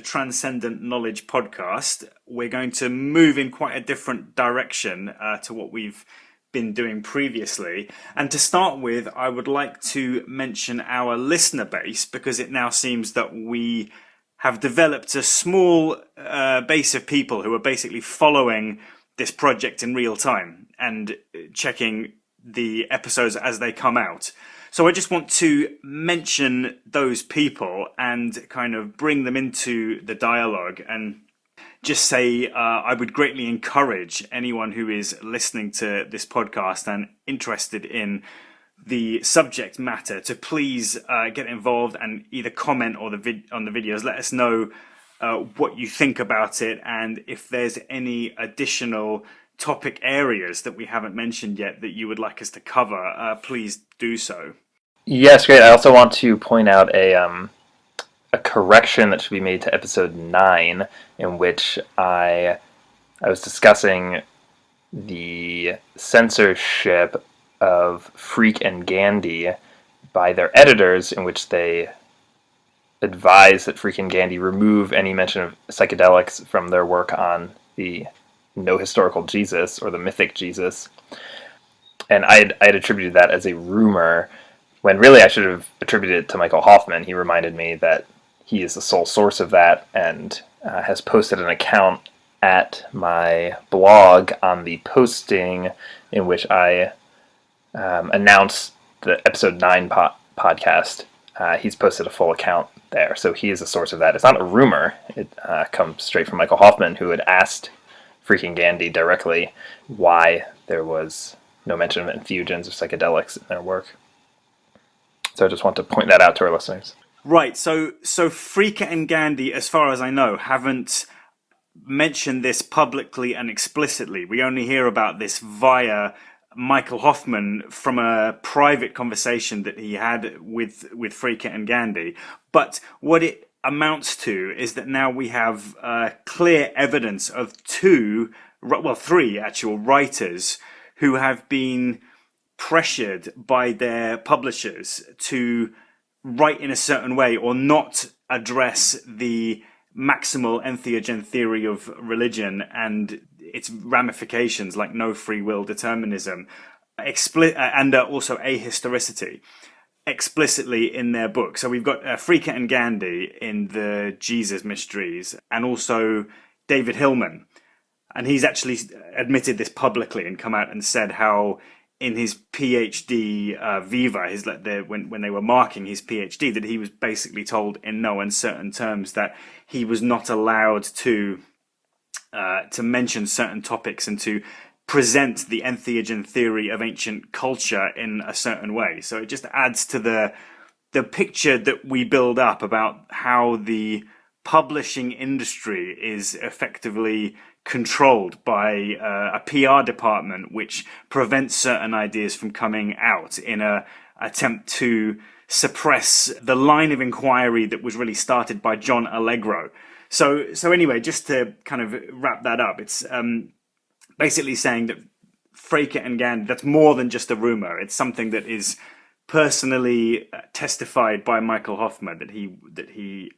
Transcendent Knowledge podcast. We're going to move in quite a different direction to what we've been doing previously. And to start with, I would like to mention our listener base, because it now seems that we have developed a small base of people who are basically following this project in real time and checking the episodes as they come out. So I just want to mention those people and kind of bring them into the dialogue and just say I would greatly encourage anyone who is listening to this podcast and interested in the subject matter to please get involved and either comment or on the videos. Let us know what you think about it, and if there's any additional topic areas that we haven't mentioned yet that you would like us to cover, please do so. Yes, great. I also want to point out a correction that should be made to episode 9, in which I was discussing the censorship of Freak and Gandhi by their editors, in which they advise that Freak and Gandhi remove any mention of psychedelics from their work on the no historical Jesus, or the mythic Jesus. And I had attributed that as a rumor, when really I should have attributed it to Michael Hoffman. He reminded me that he is the sole source of that, and has posted an account at my blog on the posting in which I announced the episode 9 podcast. He's posted a full account there, so he is the source of that. It's not a rumor. It comes straight from Michael Hoffman, who had asked Freaking Gandhi directly why there was no mention of entheogens or psychedelics in their work. So I just want to point that out to our listeners. Right, so Freaker and Gandhi, as far as I know, haven't mentioned this publicly and explicitly. We only hear about this via Michael Hoffman from a private conversation that he had with Freaker and Gandhi. But what it amounts to is that now we have clear evidence of three actual writers who have been pressured by their publishers to write in a certain way or not address the maximal entheogen theory of religion and its ramifications, like no free will determinism, and also ahistoricity, explicitly in their book. So we've got Freaker and Gandhi in the Jesus Mysteries, and also David Hillman. And he's actually admitted this publicly and come out and said how in his PhD Viva, when they were marking his PhD, that he was basically told in no uncertain terms that he was not allowed to mention certain topics and to present the entheogen theory of ancient culture in a certain way. So it just adds to the picture that we build up about how the publishing industry is effectively controlled by a PR department which prevents certain ideas from coming out in an attempt to suppress the line of inquiry that was really started by John Allegro. So anyway, just to kind of wrap that up, it's basically saying that Freaker and Gandhi, that's more than just a rumor. It's something that is personally testified by Michael Hoffman, that he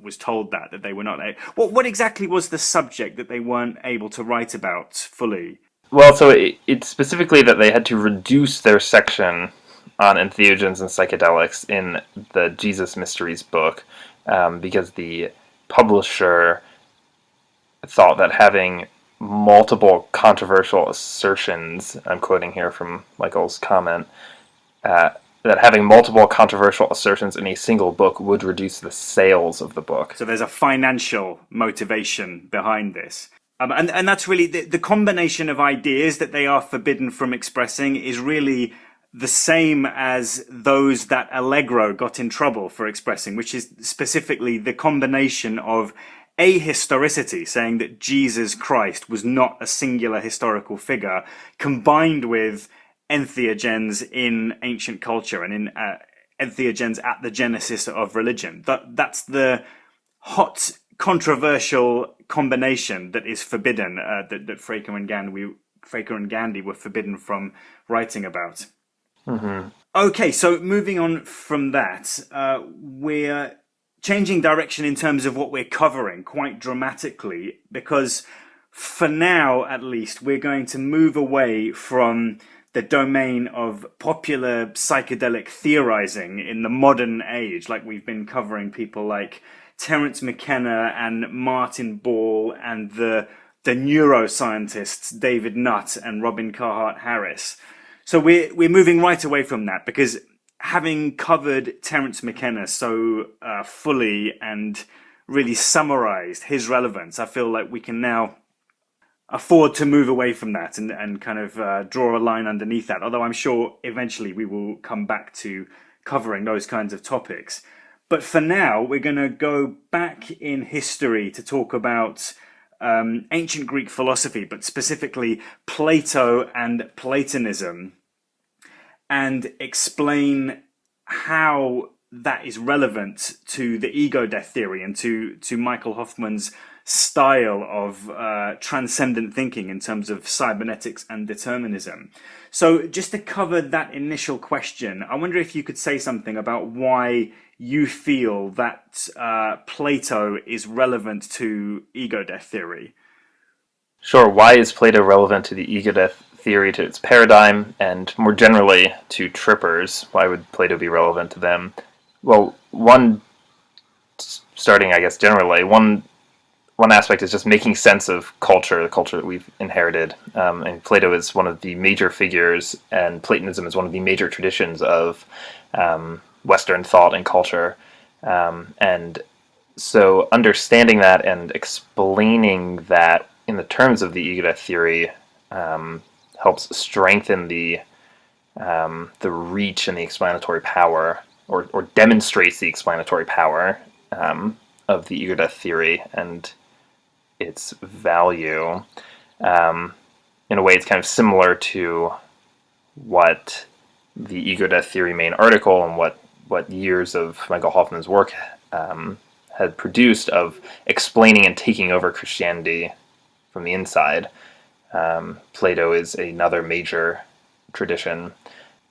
was told that they were not. What exactly was the subject that they weren't able to write about fully? Well, so it's specifically that they had to reduce their section on entheogens and psychedelics in the Jesus Mysteries book, because the publisher thought that having multiple controversial assertions, I'm quoting here from Michael's comment, that having multiple controversial assertions in a single book would reduce the sales of the book. So there's a financial motivation behind this. And that's really the combination of ideas that they are forbidden from expressing is really the same as those that Allegro got in trouble for expressing, which is specifically the combination of ahistoricity, saying that Jesus Christ was not a singular historical figure, combined with entheogens in ancient culture and in entheogens at the genesis of religion. That's the hot, controversial combination that is forbidden, that Freaker and Gandhi were forbidden from writing about. Mm-hmm. Okay, so moving on from that, we're changing direction in terms of what we're covering quite dramatically, because for now, at least, we're going to move away from the domain of popular psychedelic theorizing in the modern age, like we've been covering people like Terence McKenna and Martin Ball and the neuroscientists David Nutt and Robin Carhart Harris. So we're moving right away from that, because having covered Terence McKenna so fully and really summarized his relevance, I feel like we can now afford to move away from that and kind of draw a line underneath that. Although I'm sure eventually we will come back to covering those kinds of topics. But for now, we're going to go back in history to talk about ancient Greek philosophy, but specifically Plato and Platonism, and explain how that is relevant to the ego death theory and to Michael Hoffman's style of transcendent thinking in terms of cybernetics and determinism. So just to cover that initial question, I wonder if you could say something about why you feel that Plato is relevant to ego death theory. Sure. Why is Plato relevant to the ego death theory, to its paradigm, and more generally to trippers? Why would Plato be relevant to them? Well, starting, I guess, generally, one aspect is just making sense of culture, the culture that we've inherited. And Plato is one of the major figures, and Platonism is one of the major traditions of Western thought and culture. And so understanding that and explaining that in the terms of the ego death theory helps strengthen the reach and the explanatory power, or demonstrates the explanatory power of the ego death theory and its value. In a way, it's kind of similar to what the ego death theory main article and what years of Michael Hoffman's work had produced of explaining and taking over Christianity from the inside. Plato is another major tradition.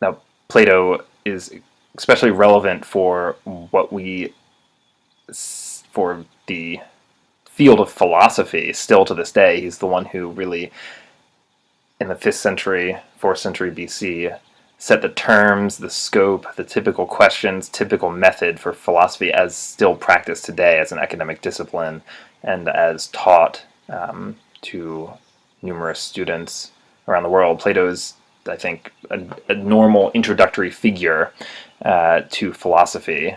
Now, Plato is especially relevant for the field of philosophy still to this day. He's the one who really, in the 5th century, 4th century BC, set the terms, the scope, the typical questions, typical method for philosophy as still practiced today as an academic discipline and as taught to numerous students around the world. Plato is, I think, a normal introductory figure to philosophy,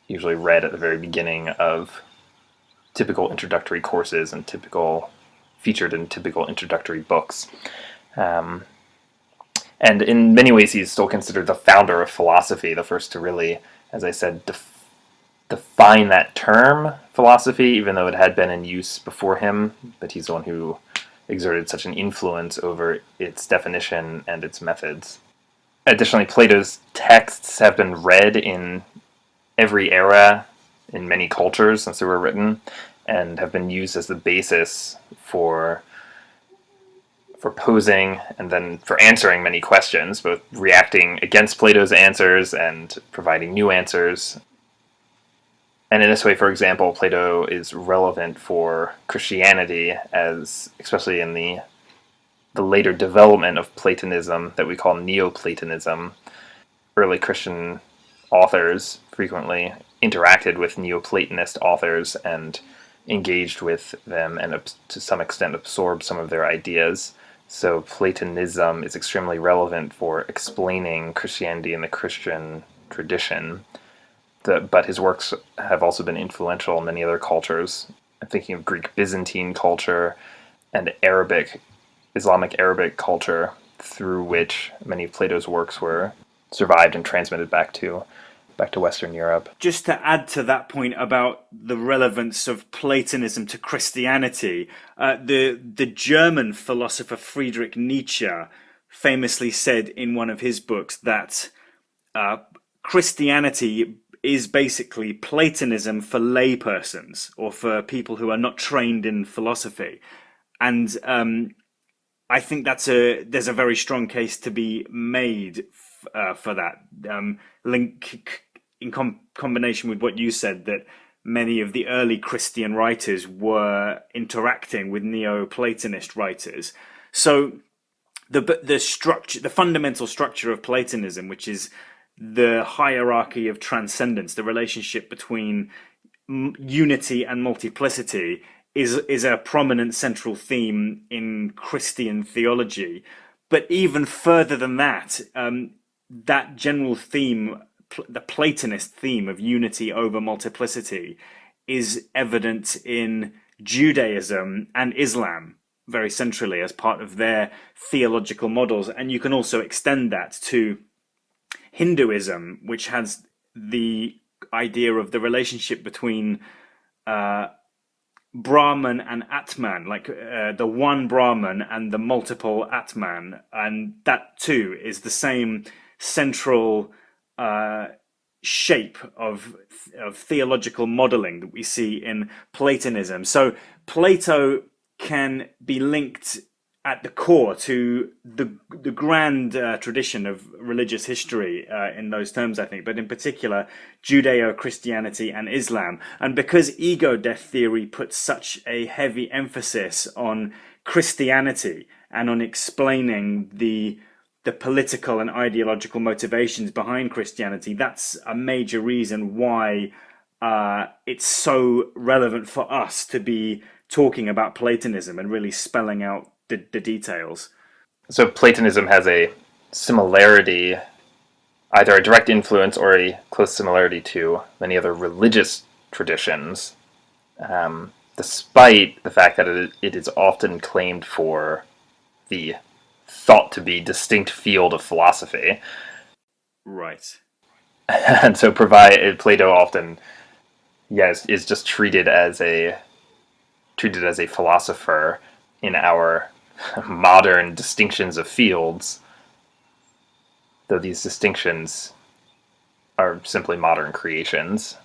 usually read at the very beginning of typical introductory courses and featured in typical introductory books. And in many ways, he's still considered the founder of philosophy, the first to really, as I said, define that term, philosophy, even though it had been in use before him. But he's the one who exerted such an influence over its definition and its methods. Additionally, Plato's texts have been read in every era, in many cultures since they were written, and have been used as the basis for posing and then for answering many questions, both reacting against Plato's answers and providing new answers. And in this way, for example, Plato is relevant for Christianity, as especially in the later development of Platonism that we call Neoplatonism. Early Christian authors frequently interacted with Neoplatonist authors and engaged with them and to some extent absorbed some of their ideas. So Platonism is extremely relevant for explaining Christianity and the Christian tradition. But his works have also been influential in many other cultures. I'm thinking of Greek Byzantine culture and Islamic Arabic culture, through which many of Plato's works were survived and transmitted back to Western Europe. Just to add to that point about the relevance of Platonism to Christianity, the German philosopher Friedrich Nietzsche famously said in one of his books that Christianity is basically Platonism for laypersons, or for people who are not trained in philosophy. And I think there's a very strong case to be made for that. in combination with what you said, that many of the early Christian writers were interacting with Neoplatonist writers. So the structure, the fundamental structure of Platonism, which is the hierarchy of transcendence, the relationship between unity and multiplicity, is a prominent central theme in Christian theology. But even further than that, that general theme, the Platonist theme of unity over multiplicity, is evident in Judaism and Islam very centrally as part of their theological models. And you can also extend that to Hinduism, which has the idea of the relationship between Brahman and Atman, like the one Brahman and the multiple Atman, and that too is the same central shape of theological modeling that we see in Platonism. So Plato can be linked at the core to the grand tradition of religious history in those terms, I think, but in particular Judeo-Christianity and Islam. And because ego death theory puts such a heavy emphasis on Christianity and on explaining the political and ideological motivations behind Christianity, that's a major reason why it's so relevant for us to be talking about Platonism and really spelling out the details. So Platonism has a similarity, either a direct influence or a close similarity to many other religious traditions, despite the fact that it is often claimed for the thought to be distinct field of philosophy. Right. And so Plato often, yes, is just treated as a philosopher in our modern distinctions of fields, though these distinctions are simply modern creations.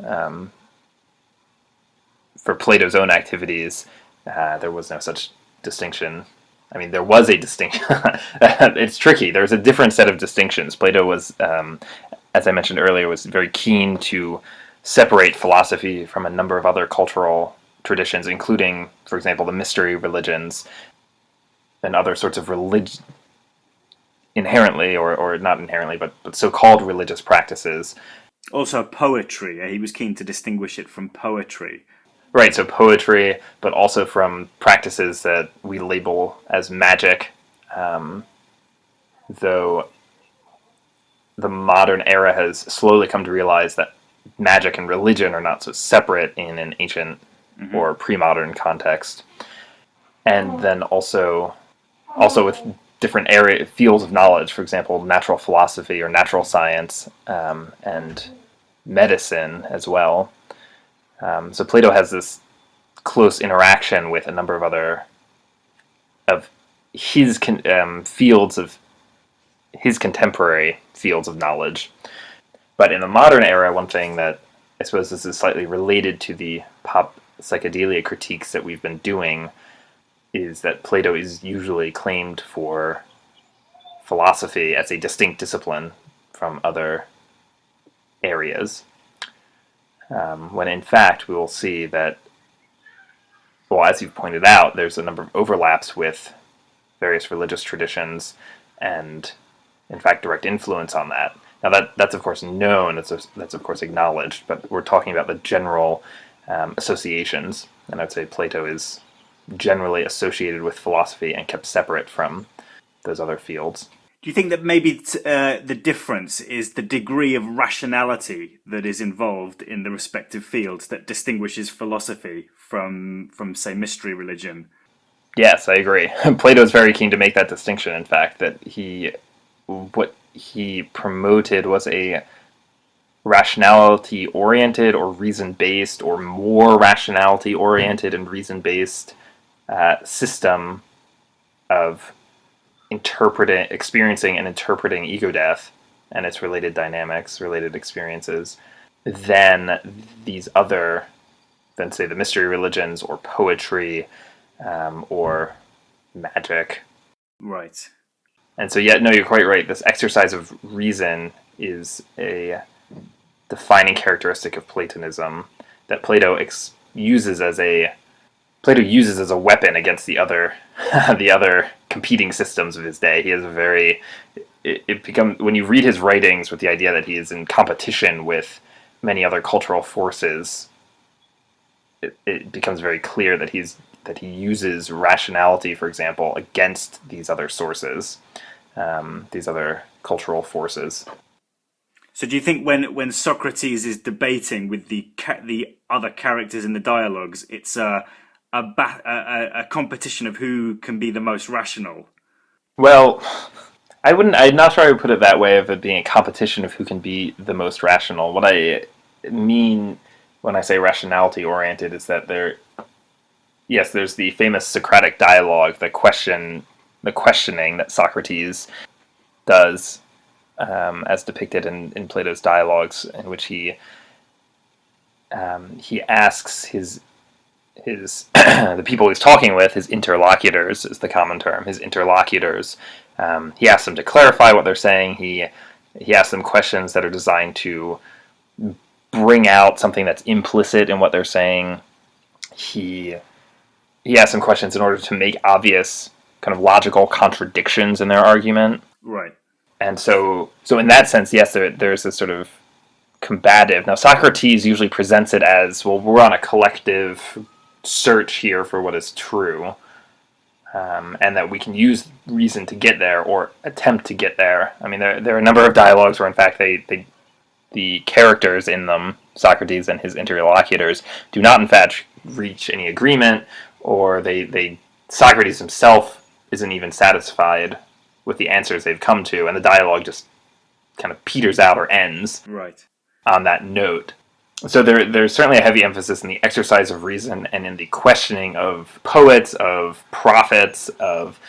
For Plato's own activities, there was no such distinction. I mean, there was a distinction. It's tricky. There's a different set of distinctions. Plato was, as I mentioned earlier, was very keen to separate philosophy from a number of other cultural traditions, including, for example, the mystery religions and other sorts of inherently, or not inherently, but so-called religious practices. Also poetry. He was keen to distinguish it from poetry. Right, so poetry, but also from practices that we label as magic, though the modern era has slowly come to realize that magic and religion are not so separate in an ancient or pre-modern context. And then also with different fields of knowledge, for example, natural philosophy or natural science, and medicine as well. So Plato has this close interaction with a number of his fields of his contemporary fields of knowledge. But in the modern era, one thing that I suppose this is slightly related to the pop psychedelia critiques that we've been doing is that Plato is usually claimed for philosophy as a distinct discipline from other areas, when in fact we will see that, well, as you've pointed out, there's a number of overlaps with various religious traditions and, in fact, direct influence on that. Now, that's of course known, that's of course acknowledged, but we're talking about the general associations, and I'd say Plato is generally associated with philosophy and kept separate from those other fields. Do you think that maybe the difference is the degree of rationality that is involved in the respective fields that distinguishes philosophy from say, mystery religion? Yes, I agree. Plato is very keen to make that distinction, in fact, that what he promoted was a rationality-oriented or reason-based or more rationality-oriented and reason-based system of experiencing and interpreting ego death and its related dynamics, related experiences, than say the mystery religions or poetry or magic. Right. And so, no, you're quite right. This exercise of reason is a defining characteristic of Platonism that uses as a weapon against the other the other competing systems of his day. He has a very it becomes when you read his writings with the idea that he is in competition with many other cultural forces, it becomes very clear that he uses rationality, for example, against these other sources, these other cultural forces. So do you think when Socrates is debating with the other characters in the dialogues, it's a competition of who can be the most rational? Well, I'm not sure I would put it that way of it being a competition of who can be the most rational. What I mean when I say rationality oriented is that there's the famous Socratic dialogue, the questioning that Socrates does, as depicted in Plato's dialogues, in which he asks the people he's talking with, his interlocutors is the common term, his interlocutors. He asks them to clarify what they're saying. He asks them questions that are designed to bring out something that's implicit in what they're saying. He asks them questions in order to make obvious kind of logical contradictions in their argument. Right. And so in that sense, yes, there's this sort of combative. Now, Socrates usually presents it as, well, we're on a collective search here for what is true, and that we can use reason to get there or attempt to get there. I mean, there are a number of dialogues where, in fact, the characters in them, Socrates and his interlocutors, do not, in fact, reach any agreement, or Socrates himself isn't even satisfied with the answers they've come to, and the dialogue just kind of peters out or ends Right. on that note. So there's certainly a heavy emphasis in the exercise of reason and in the questioning of poets, of prophets, of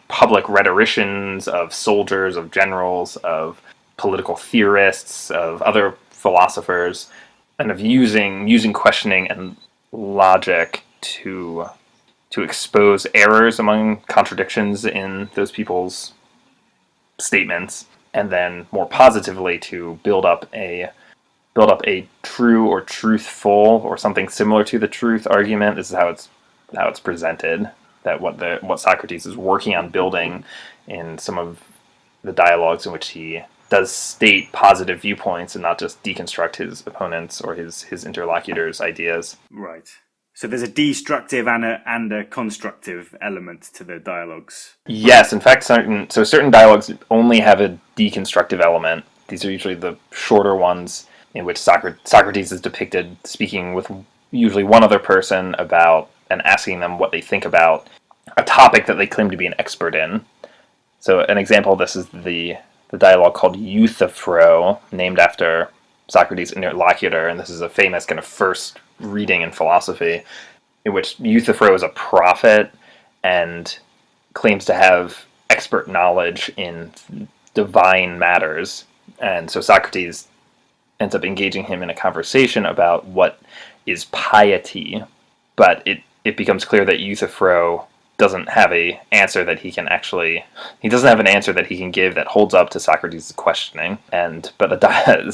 public rhetoricians, of soldiers, of generals, of political theorists, of other philosophers, and of using questioning and logic to expose errors among contradictions in those people's statements, and then more positively to build up a true or truthful or something similar to the truth argument. This is how it's presented. That what Socrates is working on building in some of the dialogues in which he does state positive viewpoints and not just deconstruct his opponents or his interlocutors' ideas. Right. So there's a destructive and a constructive element to the dialogues. Yes, in fact, certain dialogues only have a deconstructive element. These are usually the shorter ones in which Socrates is depicted speaking with usually one other person about and asking them what they think about a topic that they claim to be an expert in. So an example of this is the dialogue called Euthyphro, named after Socrates' interlocutor, and this is a famous kind of first reading in philosophy, in which Euthyphro is a prophet and claims to have expert knowledge in divine matters. And so Socrates ends up engaging him in a conversation about what is piety, but it becomes clear that Euthyphro doesn't have an answer that he can give that holds up to Socrates' questioning. But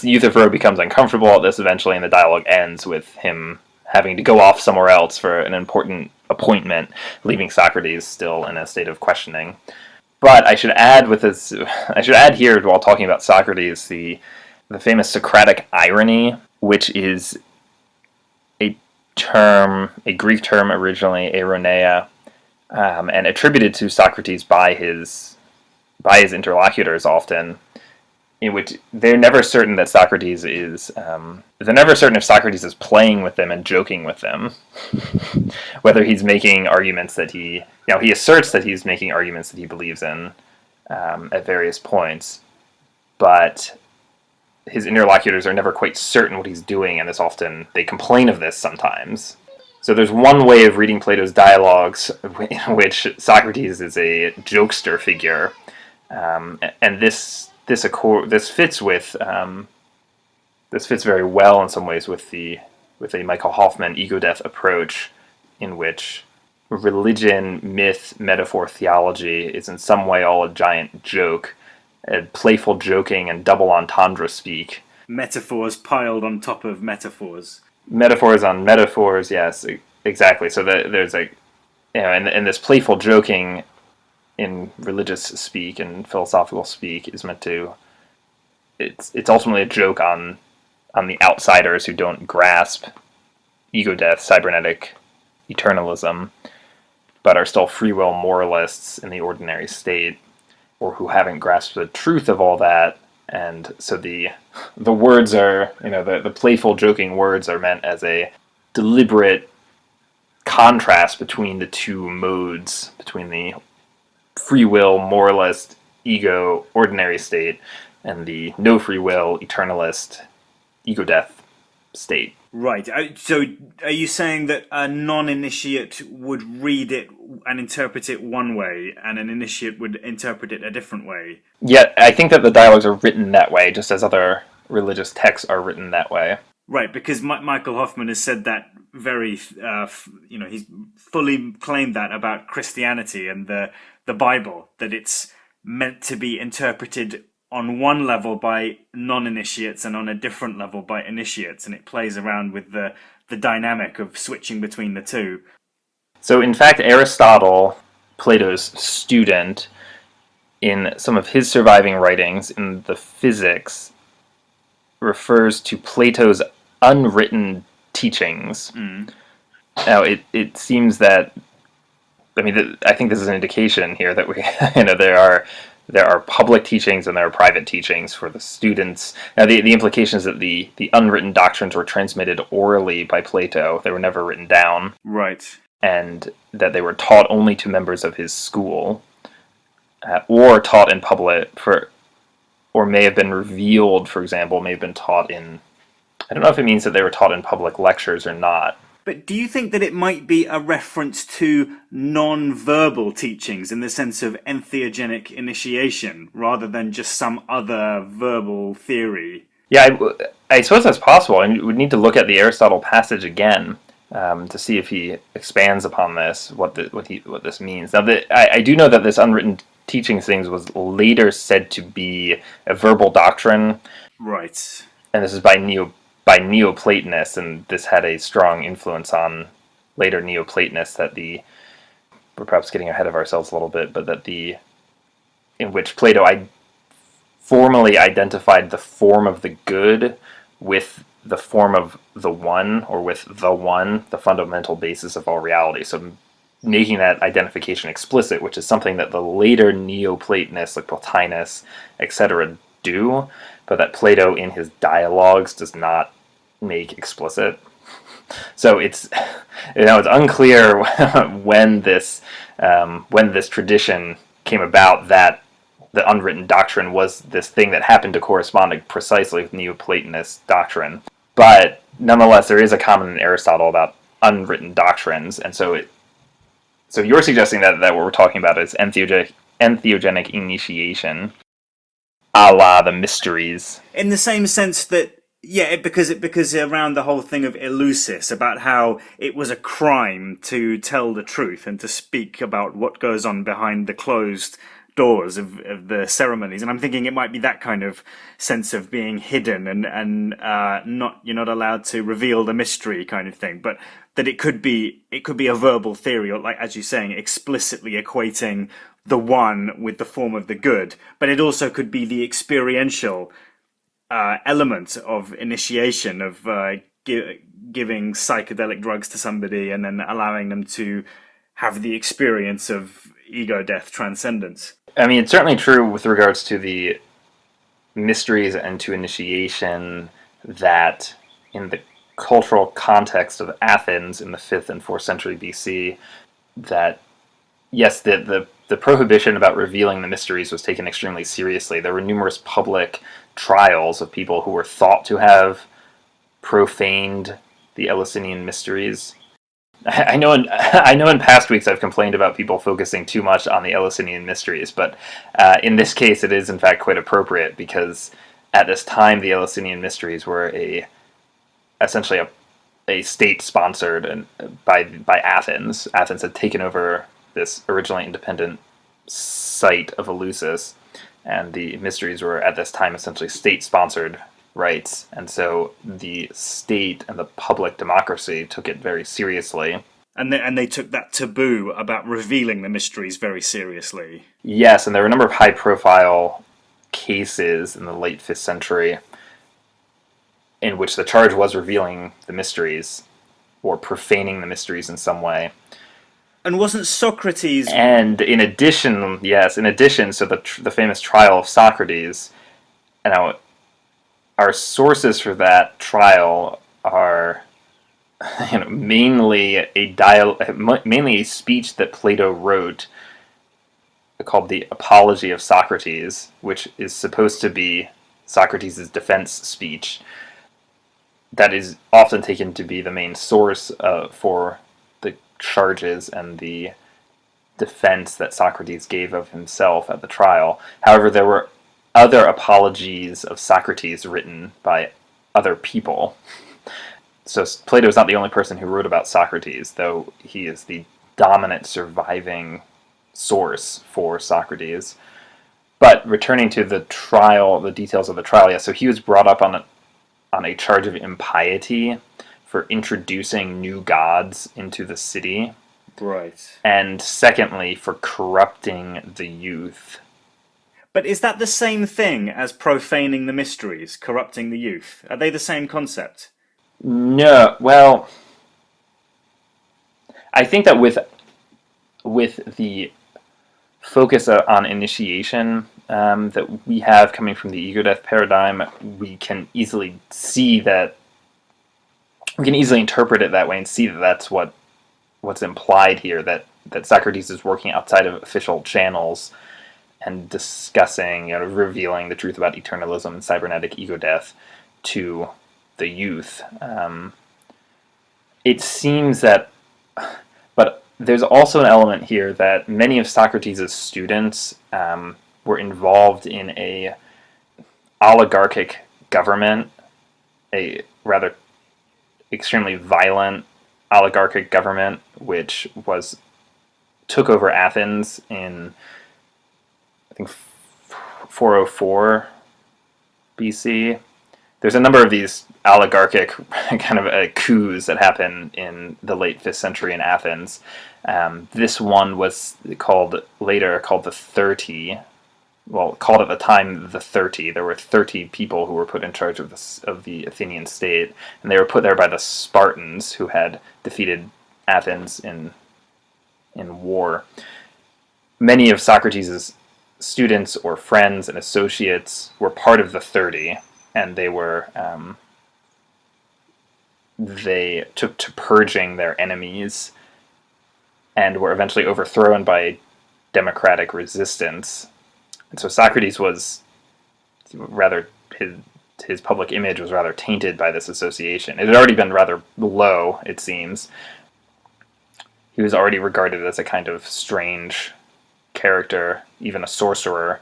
Euthyphro becomes uncomfortable at this eventually, and the dialogue ends with him having to go off somewhere else for an important appointment, leaving Socrates still in a state of questioning. But I should add here, while talking about Socrates, the famous Socratic irony, which is a Greek term originally, ironia, and attributed to Socrates by his interlocutors often, in which they're never certain if Socrates is playing with them and joking with them, whether he's making arguments that he asserts that he's making arguments that he believes in at various points, but his interlocutors are never quite certain what he's doing, and they complain of this sometimes. So there's one way of reading Plato's dialogues in which Socrates is a jokester figure, and this fits very well in some ways with a Michael Hoffman ego-death approach, in which religion, myth, metaphor, theology is in some way all a giant joke, a playful joking and double entendre speak Metaphors piled on top of metaphors. Metaphors on metaphors, yes, exactly. So that there's and this playful joking in religious speak and philosophical speak is meant to. It's ultimately a joke on the outsiders who don't grasp ego death, cybernetic eternalism, but are still free will moralists in the ordinary state, or who haven't grasped the truth of all that. And so the words are, the playful joking words are meant as a deliberate contrast between the two modes, between the free will moralist ego ordinary state and the no free will eternalist ego death state. Right. So are you saying that a non-initiate would read it and interpret it one way, and an initiate would interpret it a different way? Yeah, I think that the dialogues are written that way, just as other religious texts are written that way. Right, because Michael Hoffman has said that he's fully claimed that about Christianity and the Bible, that it's meant to be interpreted on one level by non-initiates and on a different level by initiates, and it plays around with the dynamic of switching between the two. So, in fact, Aristotle, Plato's student, in some of his surviving writings in the Physics, refers to Plato's unwritten teachings. Now, it seems that, I think this is an indication here that we, there are public teachings and there are private teachings for the students. Now, the implication is that the unwritten doctrines were transmitted orally by Plato; they were never written down. Right. And that they were taught only to members of his school, or taught in public, or may have been revealed, for example, may have been taught in. I don't know if it means that they were taught in public lectures or not. But do you think that it might be a reference to non-verbal teachings in the sense of entheogenic initiation, rather than just some other verbal theory? Yeah, I suppose that's possible, and we'd need to look at the Aristotle passage again to see if he expands upon this, what this means. Now, I do know that this unwritten teachings things was later said to be a verbal doctrine. Right. And this is by Neoplatonists, and this had a strong influence on later Neoplatonists. We're perhaps getting ahead of ourselves a little bit, but in which Plato formally identified the form of the good with the form of the one, or with the one, the fundamental basis of all reality. So making that identification explicit, which is something that the later Neoplatonists, like Plotinus, etc., do, but that Plato in his dialogues does not make explicit. So it's unclear when this tradition came about, that the unwritten doctrine was this thing that happened to correspond precisely with Neoplatonist doctrine. But nonetheless, there is a comment in Aristotle about unwritten doctrines, and so you're suggesting that what we're talking about is entheogenic initiation, a la the mysteries. In the same sense that, because around the whole thing of Eleusis, about how it was a crime to tell the truth and to speak about what goes on behind the closed doors of the ceremonies, and I'm thinking it might be that kind of sense of being hidden and you're not allowed to reveal the mystery kind of thing, but that it could be a verbal theory, or, like as you're saying, explicitly equating the one with the form of the good, but it also could be the experiential element of initiation, of giving psychedelic drugs to somebody and then allowing them to have the experience of ego death transcendence. It's certainly true with regards to the mysteries and to initiation that in the cultural context of Athens in the 5th and 4th century BC, that yes, the prohibition about revealing the mysteries was taken extremely seriously. There were numerous public trials of people who were thought to have profaned the Eleusinian mysteries. I know in past weeks I've complained about people focusing too much on the Eleusinian mysteries, but in this case it is in fact quite appropriate, because at this time the Eleusinian mysteries were essentially a state sponsored and by Athens. Athens had taken over this originally independent site of Eleusis, and the mysteries were at this time essentially state sponsored rights, and so the state and the public democracy took it very seriously. And they took that taboo about revealing the mysteries very seriously. Yes, and there were a number of high-profile cases in the late 5th century in which the charge was revealing the mysteries or profaning the mysteries in some way. And wasn't Socrates... And in addition, so the famous trial of Socrates, now our sources for that trial are mainly a speech that Plato wrote called the Apology of Socrates, which is supposed to be Socrates' defense speech. That is often taken to be the main source for the charges and the defense that Socrates gave of himself at the trial. However, there were other apologies of Socrates written by other people. So Plato is not the only person who wrote about Socrates, though he is the dominant surviving source for Socrates. But returning to the trial, the details of the trial, yeah, so he was brought up on a charge of impiety for introducing new gods into the city. Right. And secondly, for corrupting the youth. But is that the same thing as profaning the mysteries, corrupting the youth? Are they the same concept? No, well, I think that with the focus on initiation that we have coming from the ego-death paradigm, we can easily see that, we can easily interpret it that way and see that that's what's implied here, that Socrates is working outside of official channels and discussing, revealing the truth about eternalism and cybernetic ego-death to the youth. It seems that, but there's also an element here that many of Socrates' students were involved in a oligarchic government, a rather extremely violent oligarchic government, which took over Athens in, I think, 404 BC. There's a number of these oligarchic kind of coups that happen in the late 5th century in Athens. This one was called the 30. Well, called at the time the 30. There were 30 people who were put in charge of the Athenian state, and they were put there by the Spartans, who had defeated Athens in war. Many of Socrates' students or friends and associates were part of the 30, and they took to purging their enemies and were eventually overthrown by democratic resistance. And so Socrates was rather, his public image was rather tainted by this association. It had already been rather low, it seems. He was already regarded as a kind of strange character, even a sorcerer.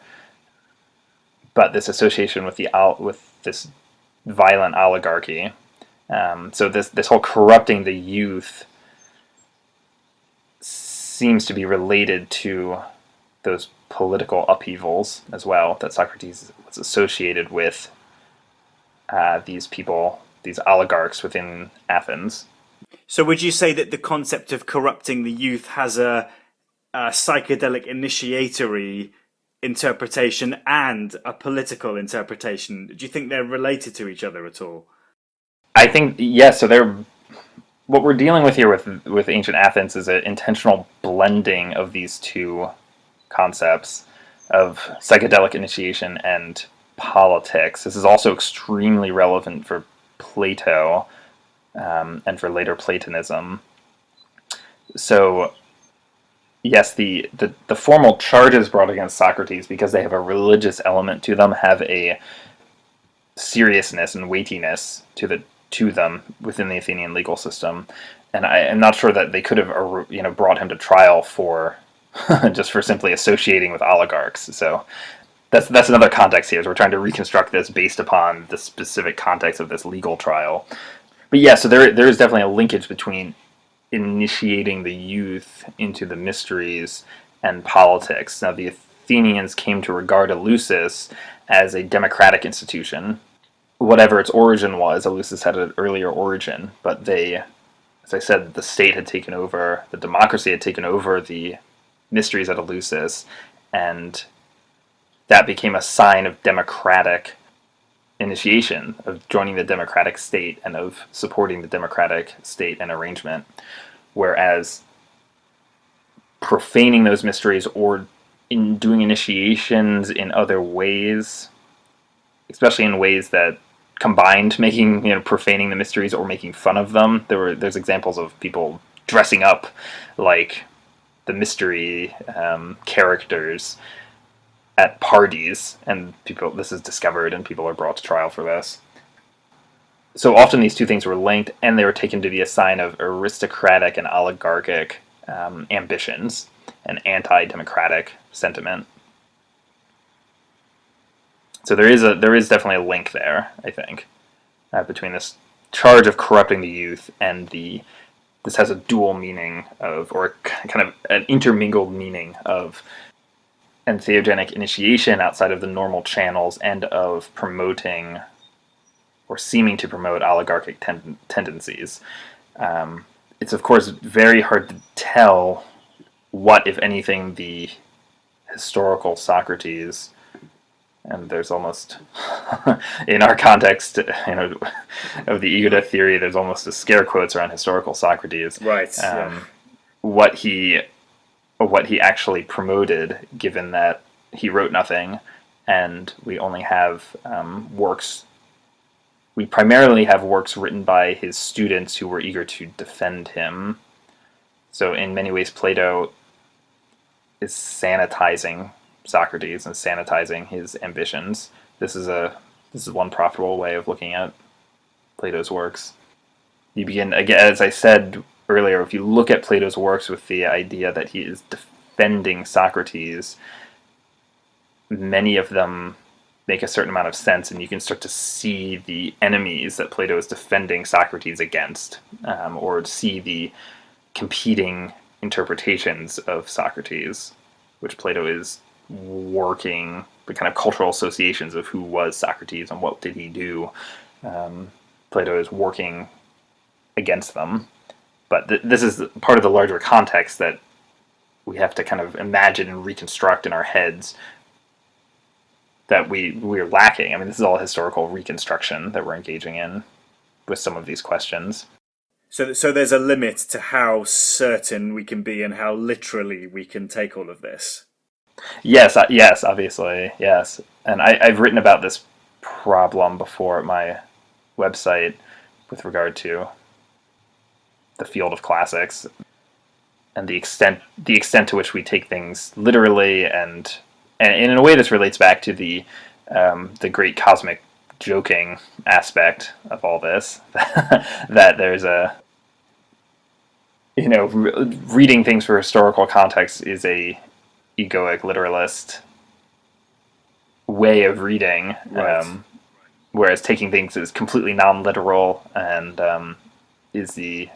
But this association with this violent oligarchy, so this whole corrupting the youth seems to be related to those political upheavals as well, that Socrates was associated with these people, these oligarchs within Athens. So would you say that the concept of corrupting the youth has a psychedelic initiatory interpretation and a political interpretation? Do you think they're related to each other at all? I think, yes, so what we're dealing with here with ancient Athens is an intentional blending of these two concepts of psychedelic initiation and politics. This is also extremely relevant for Plato and for later Platonism. So, yes, the formal charges brought against Socrates, because they have a religious element to them, have a seriousness and weightiness to them within the Athenian legal system. And I am not sure that they could have brought him to trial for just for simply associating with oligarchs. So that's another context here. So we're trying to reconstruct this based upon the specific context of this legal trial. But yeah, so there is definitely a linkage between initiating the youth into the mysteries and politics. Now, the Athenians came to regard Eleusis as a democratic institution, whatever its origin was, Eleusis had an earlier origin, but they, as I said, the state had taken over, the democracy had taken over the mysteries at Eleusis, and that became a sign of democratic initiation, of joining the democratic state and of supporting the democratic state and arrangement. Whereas profaning those mysteries or in doing initiations in other ways, especially in ways that combined making, profaning the mysteries or making fun of them. There's examples of people dressing up like the mystery characters at parties, and this is discovered and people are brought to trial for this. So often these two things were linked, and they were taken to be a sign of aristocratic and oligarchic ambitions and anti-democratic sentiment. So there is definitely a link there, I think, between this charge of corrupting the youth and this has a dual meaning of, or kind of an intermingled meaning of, entheogenic initiation outside of the normal channels and of promoting or seeming to promote oligarchic tendencies. It's of course very hard to tell what, if anything, the historical Socrates, and there's almost, in our context, of the ego death theory, there's almost a scare quotes around historical Socrates. Right. What he actually promoted, given that he wrote nothing, and we only have works. We primarily have works written by his students who were eager to defend him. So in many ways, Plato is sanitizing Socrates and sanitizing his ambitions. This is one profitable way of looking at Plato's works. You begin, again, as I said earlier, if you look at Plato's works with the idea that he is defending Socrates, many of them make a certain amount of sense, and you can start to see the enemies that Plato is defending Socrates against, or see the competing interpretations of Socrates, which Plato is working, the kind of cultural associations of who was Socrates and what did he do. Plato is working against them. But this is part of the larger context that we have to kind of imagine and reconstruct in our heads that we're lacking. I mean, this is all historical reconstruction that we're engaging in with some of these questions. So there's a limit to how certain we can be and how literally we can take all of this. Yes, obviously, yes. And I've written about this problem before at my website with regard to the field of classics and the extent to which we take things literally, and in a way this relates back to the great cosmic joking aspect of all this, that there's a, reading things for historical context is a egoic literalist way of reading, right. Whereas taking things as completely non-literal and is a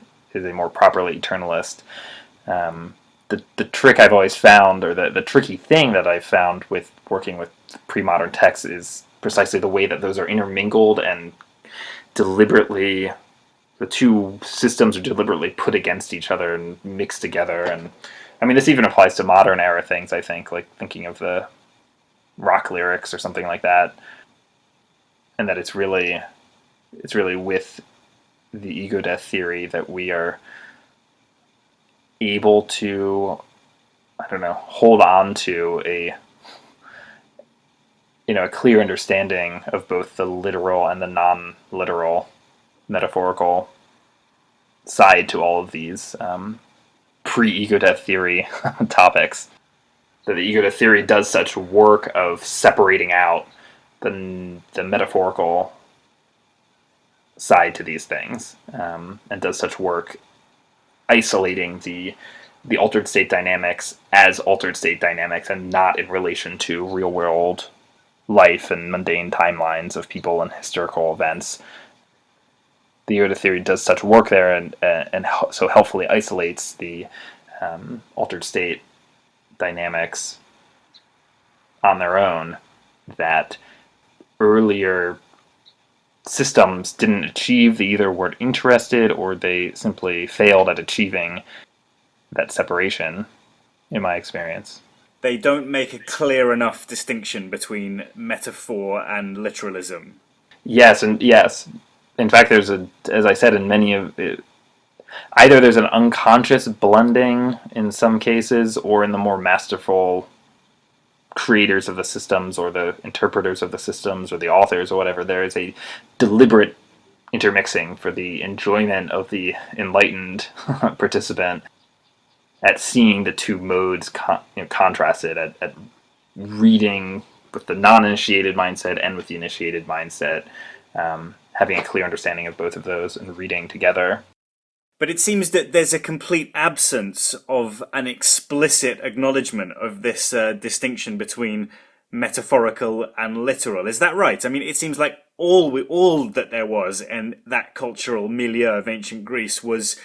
more properly eternalist. The trick I've always found, or the tricky thing that I've found with working with pre-modern texts, is precisely the way that those are intermingled and deliberately, the two systems are deliberately put against each other and mixed together. And I mean, this even applies to modern era things, I think, like thinking of the rock lyrics or something like that. And that it's really with the ego death theory that we are able to, hold on to a clear understanding of both the literal and the non-literal metaphorical side to all of these pre-ego death theory topics. That the ego death theory does such work of separating out the metaphorical side to these things, and does such work isolating the altered state dynamics as altered state dynamics and not in relation to real world life and mundane timelines of people and historical events. The ego death theory does such work there, and so helpfully isolates the altered state dynamics on their own, that earlier systems didn't achieve. They either weren't interested or they simply failed at achieving that separation, in my experience. They don't make a clear enough distinction between metaphor and literalism. Yes, and yes. In fact, as I said, in many of it, either there's an unconscious blending in some cases, or in the more masterful creators of the systems, or the interpreters of the systems, or the authors, or whatever, there is a deliberate intermixing for the enjoyment of the enlightened participant at seeing the two modes contrasted, at reading with the non-initiated mindset and with the initiated mindset, having a clear understanding of both of those and reading together. But it seems that there's a complete absence of an explicit acknowledgement of this distinction between metaphorical and literal. Is that right? I mean, it seems like all that there was in that cultural milieu of ancient Greece was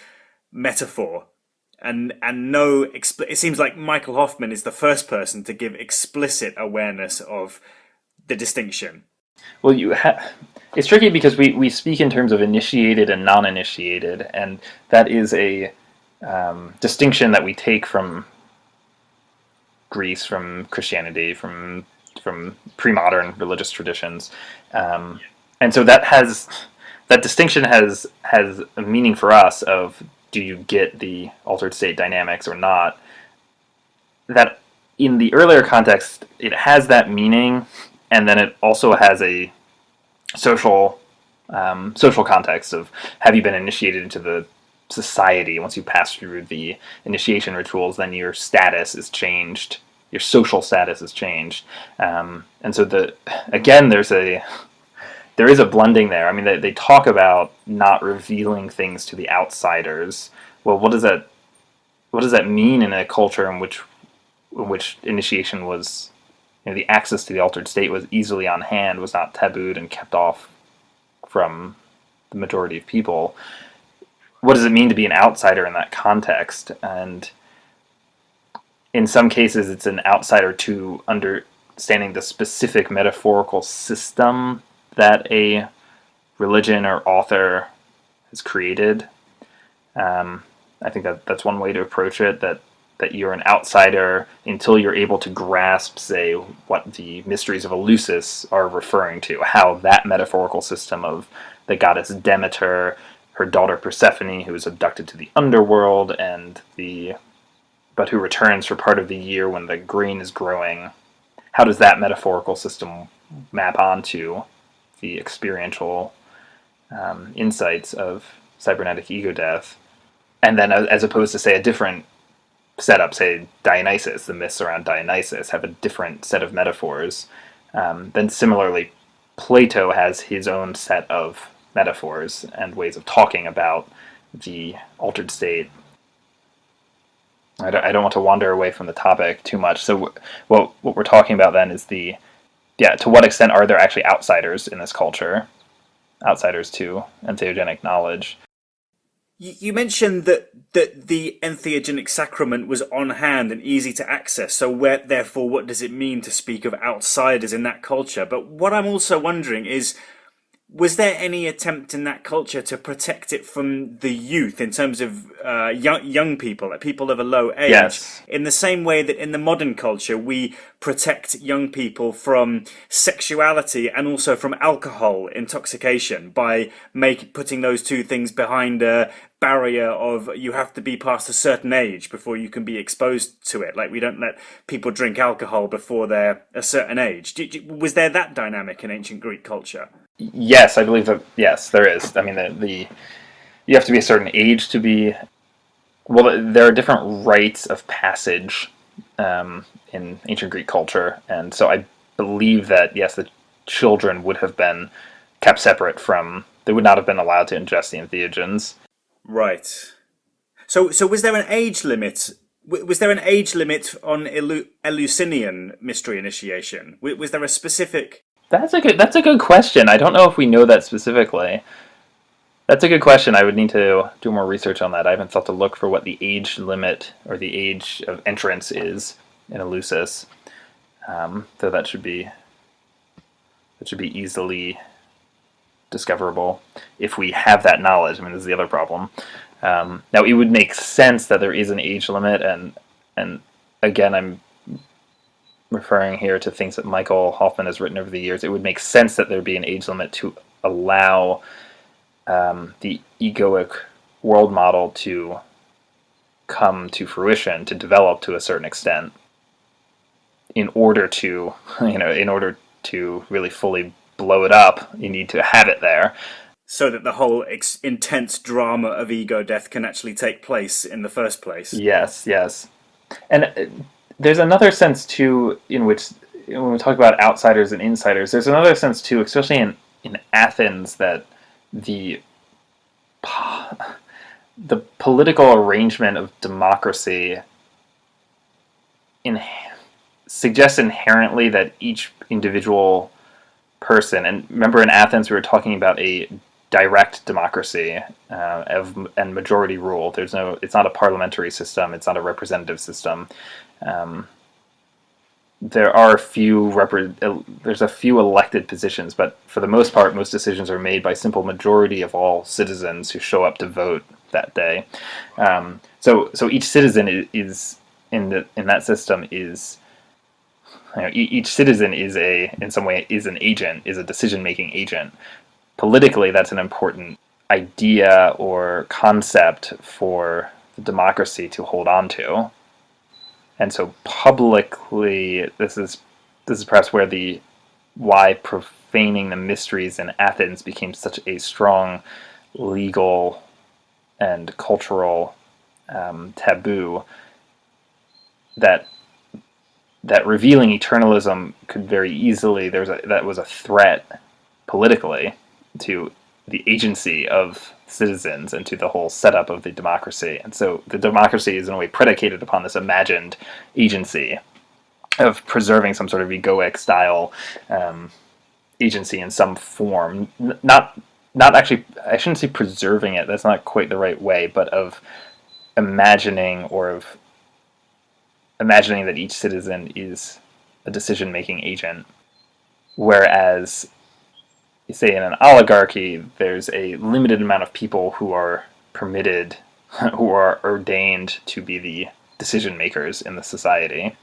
metaphor, and no. It seems like Michael Hoffman is the first person to give explicit awareness of the distinction. Well, it's tricky because we speak in terms of initiated and non-initiated, and that is a distinction that we take from Greece, from Christianity, from pre-modern religious traditions, and so that distinction has a meaning for us of, do you get the altered state dynamics or not? That in the earlier context, it has that meaning, and then it also has a social context of, have you been initiated into the society? Once you pass through the initiation rituals, then your status is changed, your social status is changed, and so there is a blending there. I mean, they talk about not revealing things to the outsiders. Well, what does that mean in a culture in which initiation was, the access to the altered state was easily on hand, was not tabooed and kept off from the majority of people? What does it mean to be an outsider in that context? And in some cases, it's an outsider to understanding the specific metaphorical system that a religion or author has created. I think that's one way to approach it, that you're an outsider until you're able to grasp, say, what the mysteries of Eleusis are referring to, how that metaphorical system of the goddess Demeter, her daughter Persephone, who is abducted to the underworld, but who returns for part of the year when the grain is growing. How does that metaphorical system map onto the experiential insights of cybernetic ego death? And then, as opposed to, say, a different setup, say Dionysus, the myths around Dionysus have a different set of metaphors. Then similarly, Plato has his own set of metaphors and ways of talking about the altered state. I don't want to wander away from the topic too much. So what we're talking about then is to what extent are there actually outsiders in this culture, outsiders to entheogenic knowledge? You mentioned that the entheogenic sacrament was on hand and easy to access. So therefore, what does it mean to speak of outsiders in that culture? But what I'm also wondering is, was there any attempt in that culture to protect it from the youth in terms of young people, like people of a low age? Yes. In the same way that in the modern culture we protect young people from sexuality and also from alcohol intoxication by putting those two things behind a barrier of, you have to be past a certain age before you can be exposed to it. Like, we don't let people drink alcohol before they're a certain age. Was there that dynamic in ancient Greek culture? Yes, I believe that. Yes, there is. I mean, you have to be a certain age to be. Well, there are different rites of passage in ancient Greek culture, and so I believe that, yes, the children would have been kept separate from. They would not have been allowed to ingest the entheogens. Right. So was there an age limit? Was there an age limit on Eleusinian mystery initiation? Was there a specific? That's a good question. I don't know if we know that specifically. That's a good question. I would need to do more research on that. I haven't thought to look for what the age limit or the age of entrance is in Eleusis. So that should be easily discoverable if we have that knowledge. I mean, this is the other problem. Now, it would make sense that there is an age limit, and again, I'm referring here to things that Michael Hoffman has written over the years. It would make sense that there be an age limit to allow the egoic world model to come to fruition, to develop to a certain extent, in order to, in order to really fully blow it up, you need to have it there. So that the whole intense drama of ego death can actually take place in the first place. Yes, yes. And there's another sense, too, in which, when we talk about outsiders and insiders, there's another sense, too, especially in Athens, that the political arrangement of democracy suggests inherently that each individual person, and remember in Athens we were talking about a direct democracy and majority rule. It's not a parliamentary system. It's not a representative system. There are there's a few elected positions, but for the most part, most decisions are made by simple majority of all citizens who show up to vote that day. So each citizen is in that system is, each citizen is in some way is an agent, is a decision-making agent. Politically, that's an important idea or concept for the democracy to hold on to. And so publicly, this is perhaps why profaning the mysteries in Athens became such a strong legal and cultural taboo, that revealing eternalism could very easily, that was a threat politically to the agency of citizens and to the whole setup of the democracy. And so the democracy is in a way predicated upon this imagined agency of preserving some sort of egoic style agency in some form. Not actually, I shouldn't say preserving it, that's not quite the right way, but of imagining that each citizen is a decision-making agent. Whereas, you say in an oligarchy, there's a limited amount of people who are permitted, who are ordained to be the decision makers in the society,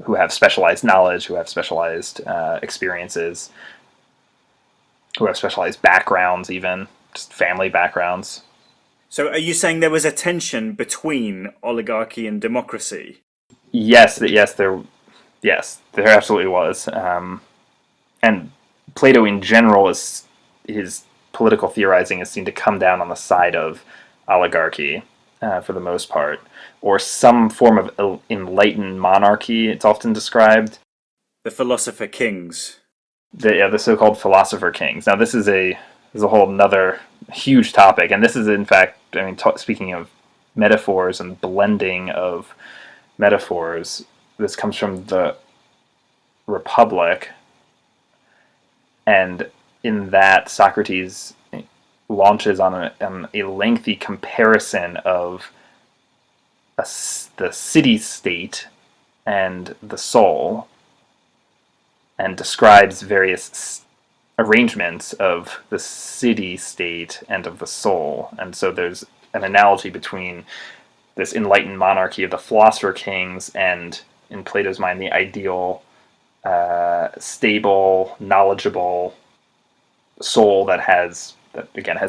who have specialized knowledge, who have specialized experiences, who have specialized backgrounds, even just family backgrounds. So are you saying there was a tension between oligarchy and democracy? Yes, there absolutely was. And Plato in general, his political theorizing is seen to come down on the side of oligarchy for the most part, or some form of enlightened monarchy, it's often described. The philosopher kings. The so-called philosopher kings. Now this is a whole another huge topic, and this is in fact, speaking of metaphors and blending of metaphors, this comes from the Republic. And in that, Socrates launches on a lengthy comparison of the city-state and the soul, and describes various arrangements of the city-state and of the soul. And so there's an analogy between this enlightened monarchy of the philosopher kings and, in Plato's mind, the ideal stable, knowledgeable soul that has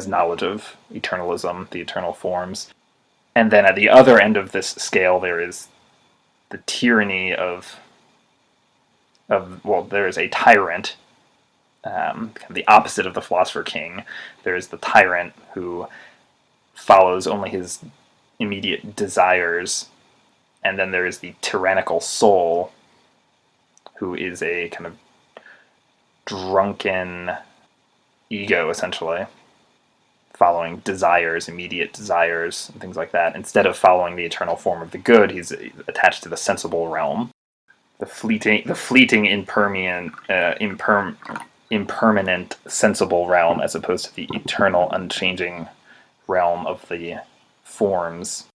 knowledge of eternalism, the eternal forms. And then at the other end of this scale, there is the tyranny there is a tyrant, the opposite of the philosopher king. There is the tyrant who follows only his immediate desires, and then there is the tyrannical soul, who is a kind of drunken ego, essentially, following desires, immediate desires, and things like that. Instead of following the eternal form of the good, he's attached to the sensible realm, the fleeting, impermanent, sensible realm, as opposed to the eternal, unchanging realm of the forms.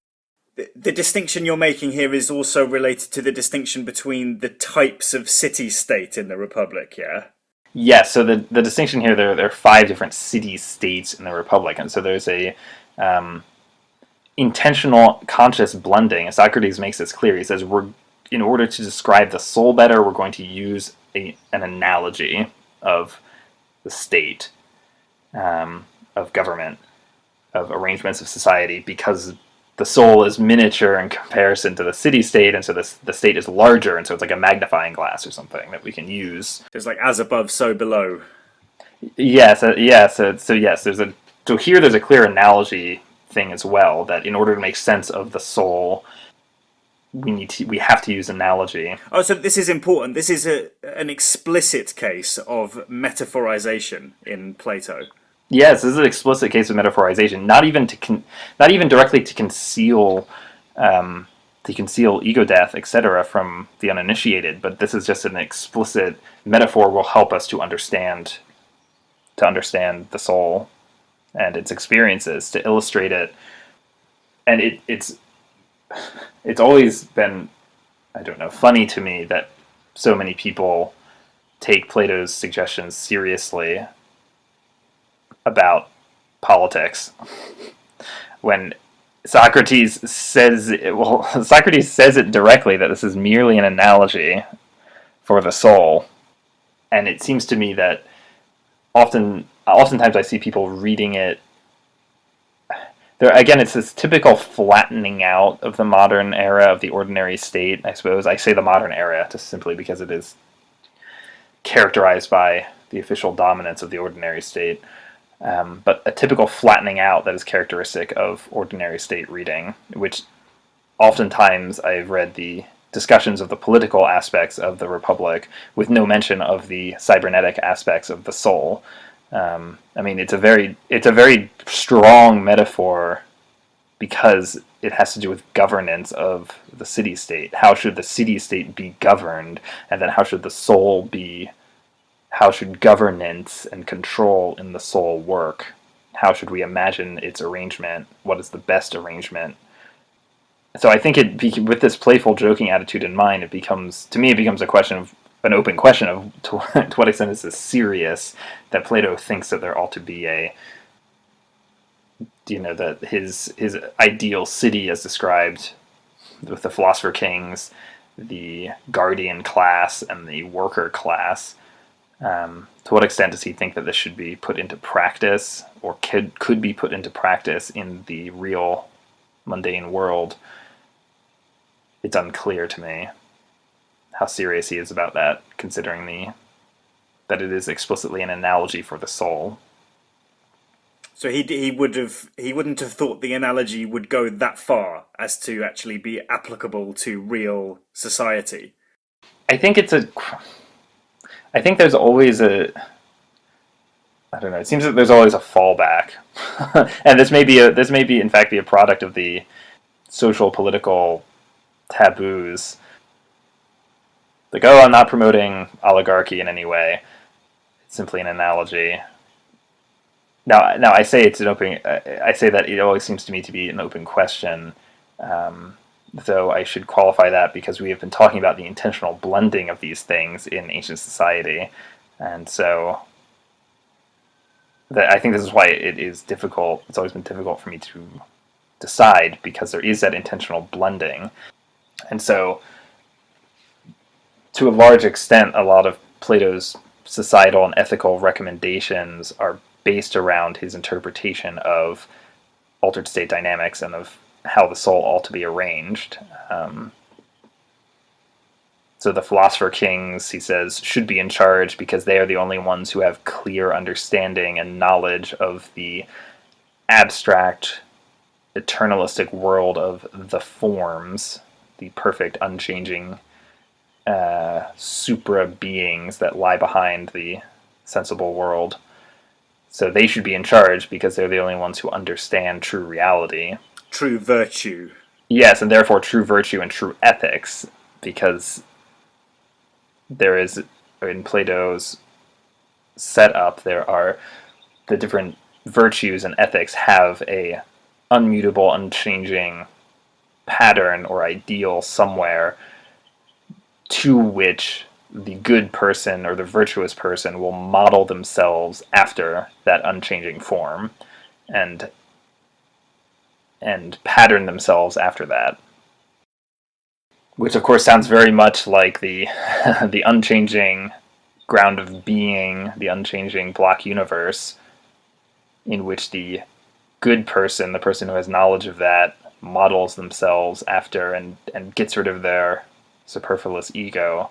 The distinction you're making here is also related to the distinction between the types of city-state in the Republic, yeah? Yes, so the distinction here, there are five different city-states in the Republic, and so there's a um, intentional, conscious blending. Socrates makes this clear. He says, in order to describe the soul better, we're going to use an analogy of the state, of government, of arrangements of society, because the soul is miniature in comparison to the city-state, and so the state is larger, and so it's like a magnifying glass or something that we can use. It's like as above, so below. Yes, so yes, so here there's a clear analogy thing as well, that in order to make sense of the soul, we have to use analogy. Oh, so this is important. This is an explicit case of metaphorization in Plato. Yes, this is an explicit case of metaphorization, not even directly to conceal ego death, etc., from the uninitiated, but this is just an explicit metaphor will help us to understand the soul and its experiences, to illustrate it. And it's always been, I don't know, funny to me that so many people take Plato's suggestions seriously about politics when Socrates says it directly, that this is merely an analogy for the soul. And it seems to me that oftentimes I see people reading it. Again, it's this typical flattening out of the modern era of the ordinary state, I suppose. I say the modern era just simply because it is characterized by the official dominance of the ordinary state. But a typical flattening out that is characteristic of ordinary state reading, which oftentimes I've read the discussions of the political aspects of the Republic with no mention of the cybernetic aspects of the soul. I mean, it's a very strong metaphor because it has to do with governance of the city-state. How should the city-state be governed, and then how should the soul be? How should governance and control in the soul work? How should we imagine its arrangement? What is the best arrangement? So I think with this playful, joking attitude in mind, it becomes an open question of to what extent is this serious, that Plato thinks that there ought to be that his ideal city as described with the philosopher kings, the guardian class, and the worker class. To what extent does he think that this should be put into practice, or could be put into practice in the real mundane world? It's unclear to me how serious he is about that, considering that it is explicitly an analogy for the soul. So he wouldn't have thought the analogy would go that far as to actually be applicable to real society. I think there's always I don't know. It seems that there's always a fallback, and this may be in fact be a product of the social political taboos. Like, oh, I'm not promoting oligarchy in any way. It's simply an analogy. Now I say it's an open. I say that it always seems to me to be an open question. Though I should qualify that because we have been talking about the intentional blending of these things in ancient society, and so I think this is why it is difficult. It's always been difficult for me to decide, because there is that intentional blending, and so to a large extent, a lot of Plato's societal and ethical recommendations are based around his interpretation of altered state dynamics and of how the soul ought to be arranged. So the philosopher kings, he says, should be in charge because they are the only ones who have clear understanding and knowledge of the abstract, eternalistic world of the forms, the perfect, unchanging supra beings that lie behind the sensible world. So they should be in charge because they're the only ones who understand true reality. True virtue. Yes, and therefore true virtue and true ethics, because there is, in Plato's setup, there are the different virtues and ethics have a unmutable, unchanging pattern or ideal somewhere to which the good person or the virtuous person will model themselves after that unchanging form and pattern themselves after that. Which of course sounds very much like the the unchanging ground of being, the unchanging block universe, in which the good person, the person who has knowledge of that, models themselves after and gets rid of their superfluous ego.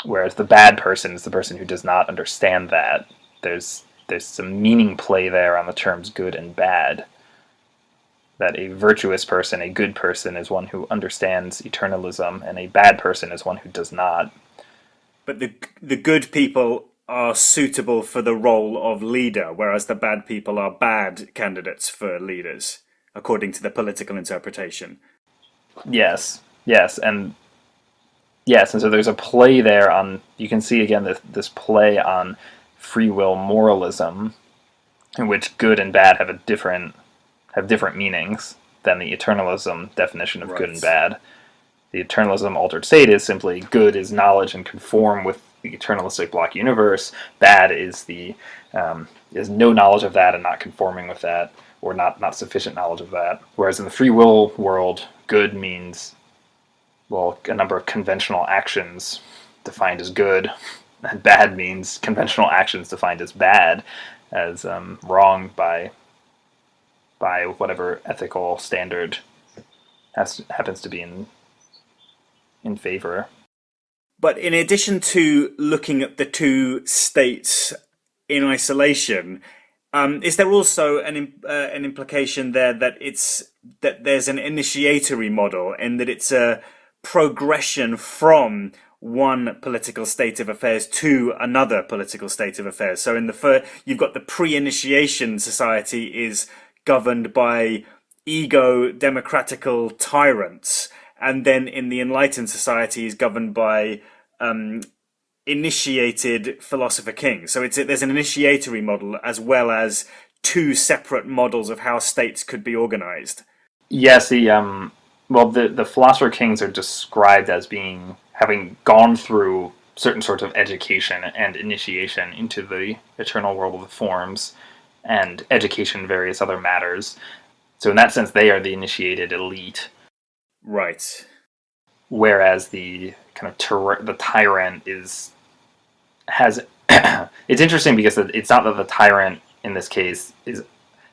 Whereas the bad person is the person who does not understand that. There's some meaning play there on the terms good and bad. That a virtuous person, a good person, is one who understands eternalism, and a bad person is one who does not. But the good people are suitable for the role of leader, whereas the bad people are bad candidates for leaders, according to the political interpretation. Yes, yes, and so there's a play there on. You can see again this play on free will moralism, in which good and bad have different meanings than the eternalism definition of good and bad. The eternalism altered state is simply good is knowledge and conform with the eternalistic block universe. Bad is is no knowledge of that and not conforming with that, or not sufficient knowledge of that. Whereas in the free will world, good means, well, a number of conventional actions defined as good, and bad means conventional actions defined as bad, as wrong by whatever ethical standard happens to be in favor. But in addition to looking at the two states in isolation, is there also an implication there that there's an initiatory model, and that it's a progression from one political state of affairs to another political state of affairs? So in you've got the pre-initiation society is governed by ego-democratical tyrants, and then in the enlightened society is governed by initiated philosopher kings. So there's an initiatory model as well as two separate models of how states could be organized. Yes, the philosopher kings are described as having gone through certain sorts of education and initiation into the eternal world of the forms, and education in various other matters. So in that sense, they are the initiated elite. Right. Whereas the kind of the tyrant has it's interesting because it's not that the tyrant in this case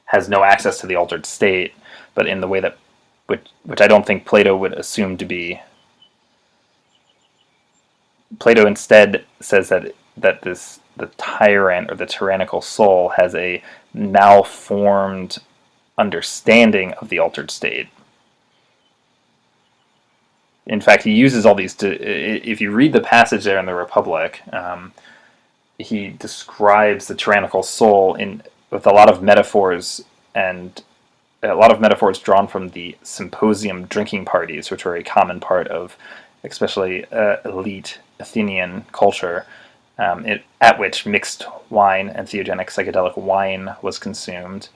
has no access to the altered state, but in the way that which I don't think Plato would assume to be. Plato instead says that the tyrant or the tyrannical soul has a malformed understanding of the altered state. In fact, he uses all these if you read the passage there in the Republic, he describes the tyrannical soul with a lot of metaphors, and a lot of metaphors drawn from the symposium drinking parties, which were a common part of especially elite Athenian culture, at which mixed wine and theogenic psychedelic wine was consumed.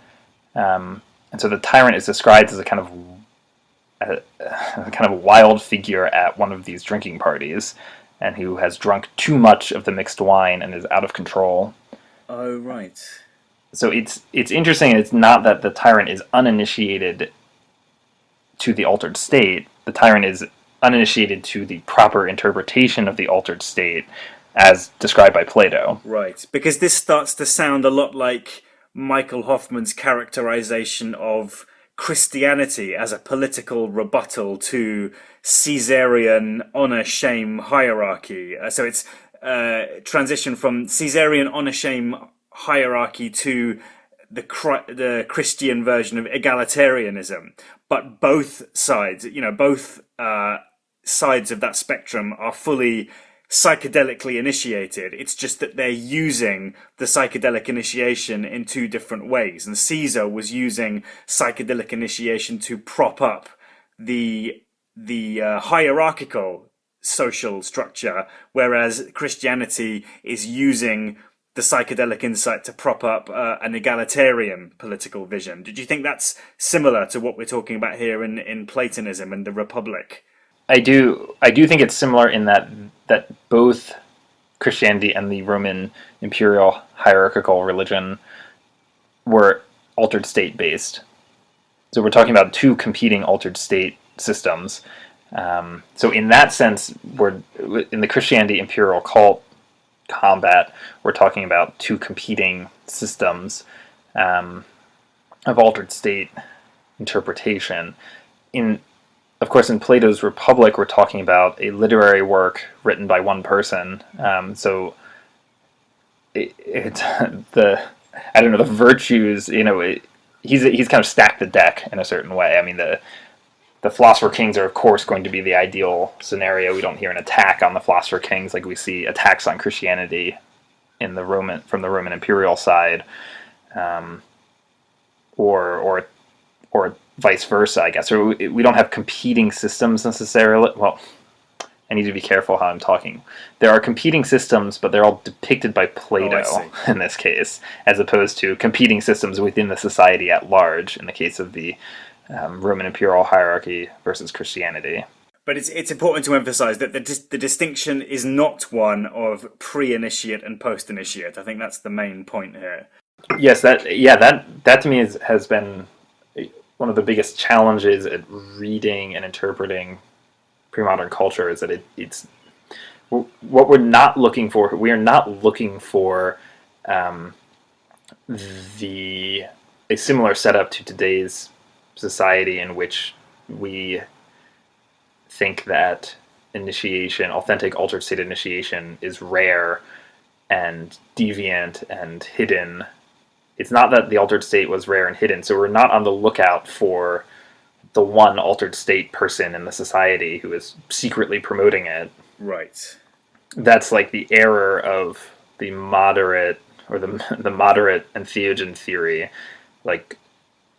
And so the tyrant is described as a kind of wild figure at one of these drinking parties, and who has drunk too much of the mixed wine and is out of control. Oh, right. So it's interesting. It's not that the tyrant is uninitiated to the altered state. The tyrant is uninitiated to the proper interpretation of the altered state as described by Plato. Right, because this starts to sound a lot like Michael Hoffman's characterization of Christianity as a political rebuttal to Caesarian honor-shame hierarchy. So it's transition from Caesarian honor-shame hierarchy to the Christian version of egalitarianism. But both sides, both sides of that spectrum are fully psychedelically initiated. It's just that they're using the psychedelic initiation in two different ways. And Caesar was using psychedelic initiation to prop up the hierarchical social structure, whereas Christianity is using the psychedelic insight to prop up an egalitarian political vision. Did you think that's similar to what we're talking about here in Platonism and the Republic? I do think it's similar in that that both Christianity and the Roman imperial hierarchical religion were altered state based. So we're talking about two competing altered state systems. So in that sense, we're in the Christianity imperial cult combat. We're talking about two competing systems of altered state interpretation. Of course, in Plato's Republic, we're talking about a literary work written by one person. So it's the virtues. He's kind of stacked the deck in a certain way. I mean, the philosopher kings are, of course, going to be the ideal scenario. We don't hear an attack on the philosopher kings like we see attacks on Christianity from the Roman imperial side, or vice versa, I guess. Or we don't have competing systems necessarily. Well, I need to be careful how I'm talking. There are competing systems, but they're all depicted by Plato in this case, as opposed to competing systems within the society at large in the case of the Roman imperial hierarchy versus Christianity. But it's important to emphasize that the distinction is not one of pre-initiate and post-initiate. I think that's the main point here. Yes, that to me has been one of the biggest challenges at reading and interpreting pre-modern culture, is that it's what we're not looking for. We are not looking for a similar setup to today's society, in which we think that initiation, authentic altered state initiation, is rare and deviant and hidden. It's not that the altered state was rare and hidden, so we're not on the lookout for the one altered state person in the society who is secretly promoting it. Right. That's like the error of the moderate, or the moderate entheogen theory, like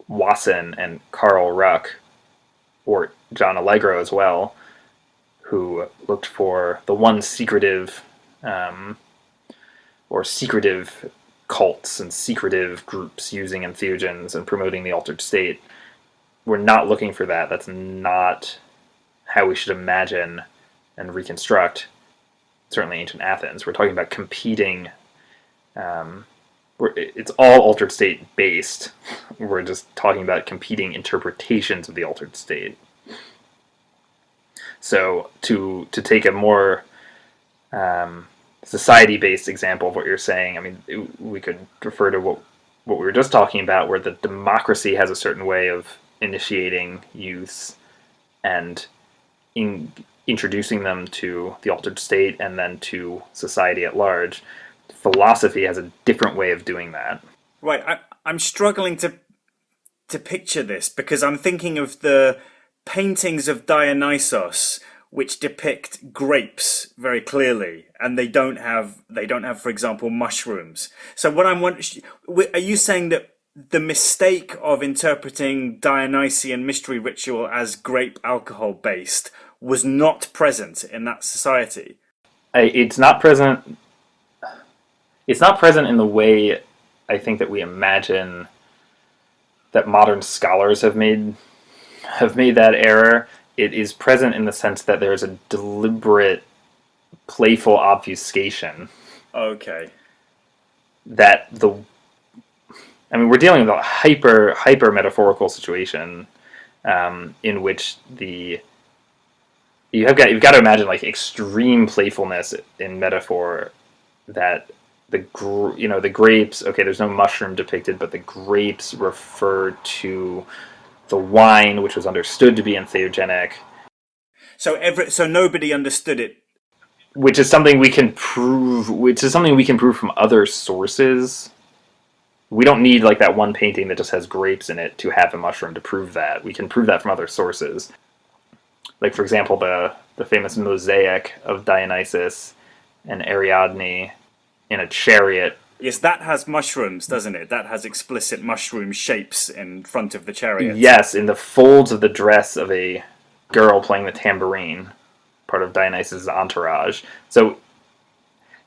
Wasson and Karl Ruck, or John Allegro as well, who looked for the one secretive, or secretive cults and secretive groups using entheogens and promoting the altered state. We're not looking for that. That's not how we should imagine and reconstruct, certainly ancient Athens. We're talking about competing. It's all altered state based. We're just talking about competing interpretations of the altered state. So to take a more society-based example of what you're saying, I mean, we could refer to what we were just talking about, where the democracy has a certain way of initiating youths and introducing them to the altered state and then to society at large. Philosophy has a different way of doing that. Right. I'm struggling to picture this, because I'm thinking of the paintings of Dionysos, which depict grapes very clearly, and they don't have, for example, mushrooms. So what I'm wondering, are you saying that the mistake of interpreting Dionysian mystery ritual as grape alcohol based was not present in that society? It's not present. It's not present in the way I think that we imagine that modern scholars have made that error. It is present in the sense that there is a deliberate, playful obfuscation. Okay. We're dealing with a hyper metaphorical situation, in which you've got to imagine like extreme playfulness in metaphor, that the grapes. Okay, there's no mushroom depicted, but the grapes refer to the wine, which was understood to be entheogenic. So nobody understood it. Which is something we can prove. From other sources. We don't need like that one painting that just has grapes in it to have a mushroom to prove that. We can prove that from other sources. Like, for example, the famous mosaic of Dionysus and Ariadne in a chariot. Yes, that has mushrooms, doesn't it? That has explicit mushroom shapes in front of the chariot. Yes, in the folds of the dress of a girl playing the tambourine, part of Dionysus' entourage. So,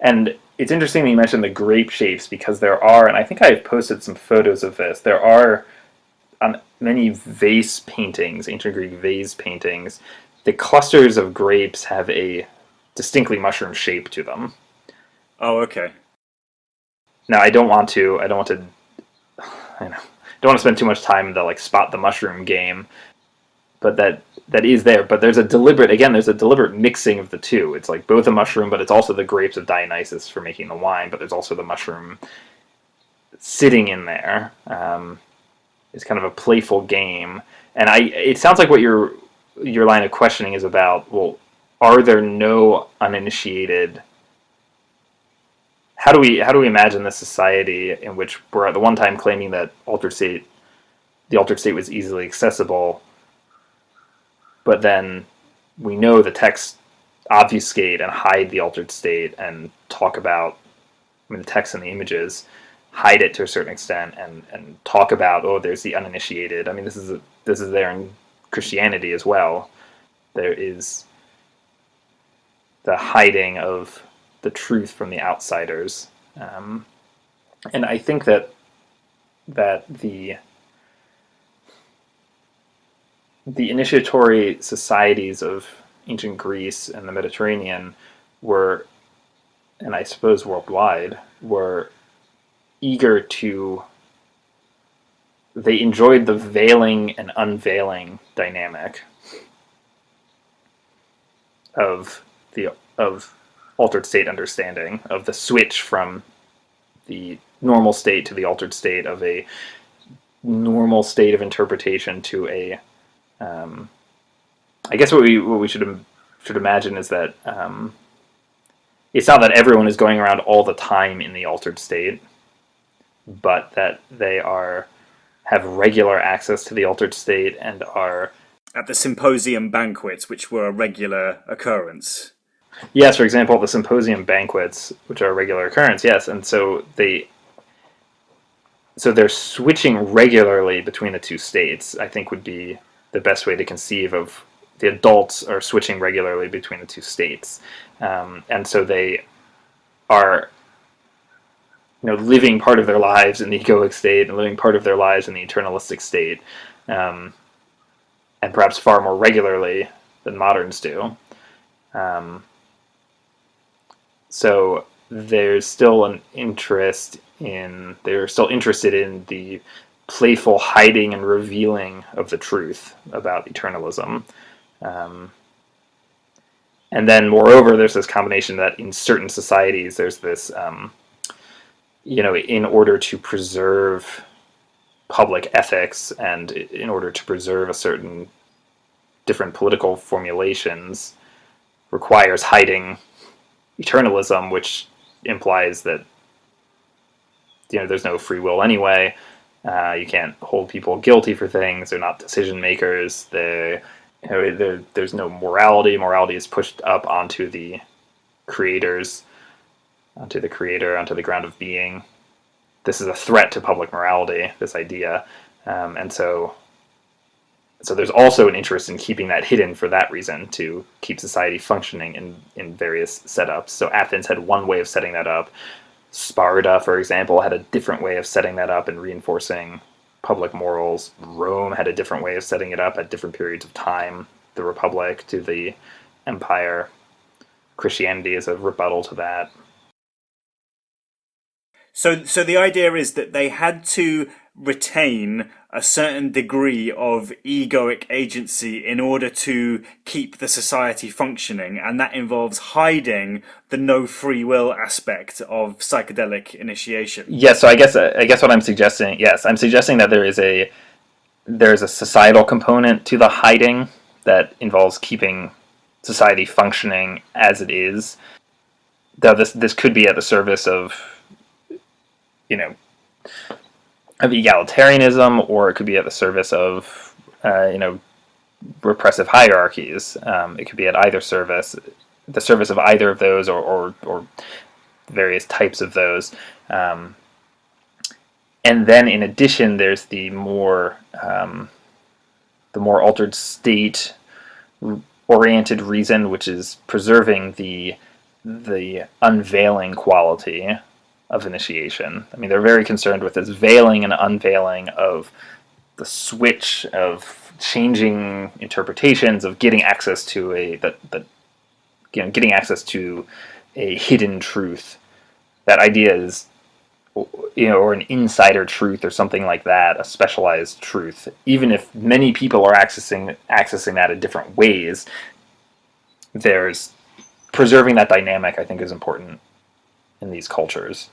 and it's interesting that you mentioned the grape shapes, because there are, and I think I've posted some photos of this, there are on many vase paintings, ancient Greek vase paintings, the clusters of grapes have a distinctly mushroom shape to them. Oh, okay. Now, I don't want to, I know, don't want to spend too much time in the like spot the mushroom game, but that is there. But there's a deliberate mixing of the two. It's like both a mushroom, but it's also the grapes of Dionysus for making the wine. But there's also the mushroom sitting in there. It's kind of a playful game, and it sounds like what your line of questioning is about. Well, are there no uninitiated? How do we imagine the society in which we're at the one time claiming that the altered state was easily accessible, but then we know the texts obfuscate and hide the altered state and talk about, I mean, the text and the images hide it to a certain extent and talk about, oh, there's the uninitiated. I mean, this is there in Christianity as well. There is the hiding of the truth from the outsiders, and I think that the initiatory societies of ancient Greece and the Mediterranean were, and I suppose worldwide, were eager to. They enjoyed the veiling and unveiling dynamic of altered state understanding, of the switch from the normal state to the altered state, of a normal state of interpretation to a. I guess what we should imagine is that it's not that everyone is going around all the time in the altered state, but that they have regular access to the altered state and are At the symposium banquets, which were a regular occurrence. Yes, for example, the symposium banquets, which are a regular occurrence, yes, and so they're switching regularly between the two states, I think would be the best way to conceive of the adults are switching regularly between the two states. And so they are living part of their lives in the egoic state and living part of their lives in the eternalistic state, and perhaps far more regularly than moderns do. So they're still interested in the playful hiding and revealing of the truth about eternalism. And then, moreover, there's this combination that in certain societies, there's this, in order to preserve public ethics and in order to preserve a certain different political formulations, requires hiding eternalism, which implies that there's no free will anyway. You can't hold people guilty for things. They're not decision makers. There's no morality. Morality is pushed up onto the creators, onto the creator, onto the ground of being. This is a threat to public morality, this idea. And so there's also an interest in keeping that hidden for that reason, to keep society functioning in various setups. So Athens had one way of setting that up. Sparta, for example, had a different way of setting that up and reinforcing public morals. Rome had a different way of setting it up at different periods of time. The Republic to the Empire. Christianity is a rebuttal to that. So the idea is that they had to retain a certain degree of egoic agency in order to keep the society functioning, and that involves hiding the no free will aspect of psychedelic initiation. Yes, so I guess what I'm suggesting, yes, I'm suggesting that there's a societal component to the hiding that involves keeping society functioning as it is. Though this could be at the service of of egalitarianism, or it could be at the service of repressive hierarchies. It could be at the service of either of those, or various types of those. And then, in addition, there's the more altered state oriented reason, which is preserving the unveiling quality of initiation. I mean, they're very concerned with this veiling and unveiling of the switch, of changing interpretations, of getting access to getting access to a hidden truth. That idea is, or an insider truth or something like that, a specialized truth. Even if many people are accessing that in different ways, there's preserving that dynamic, I think, is important in these cultures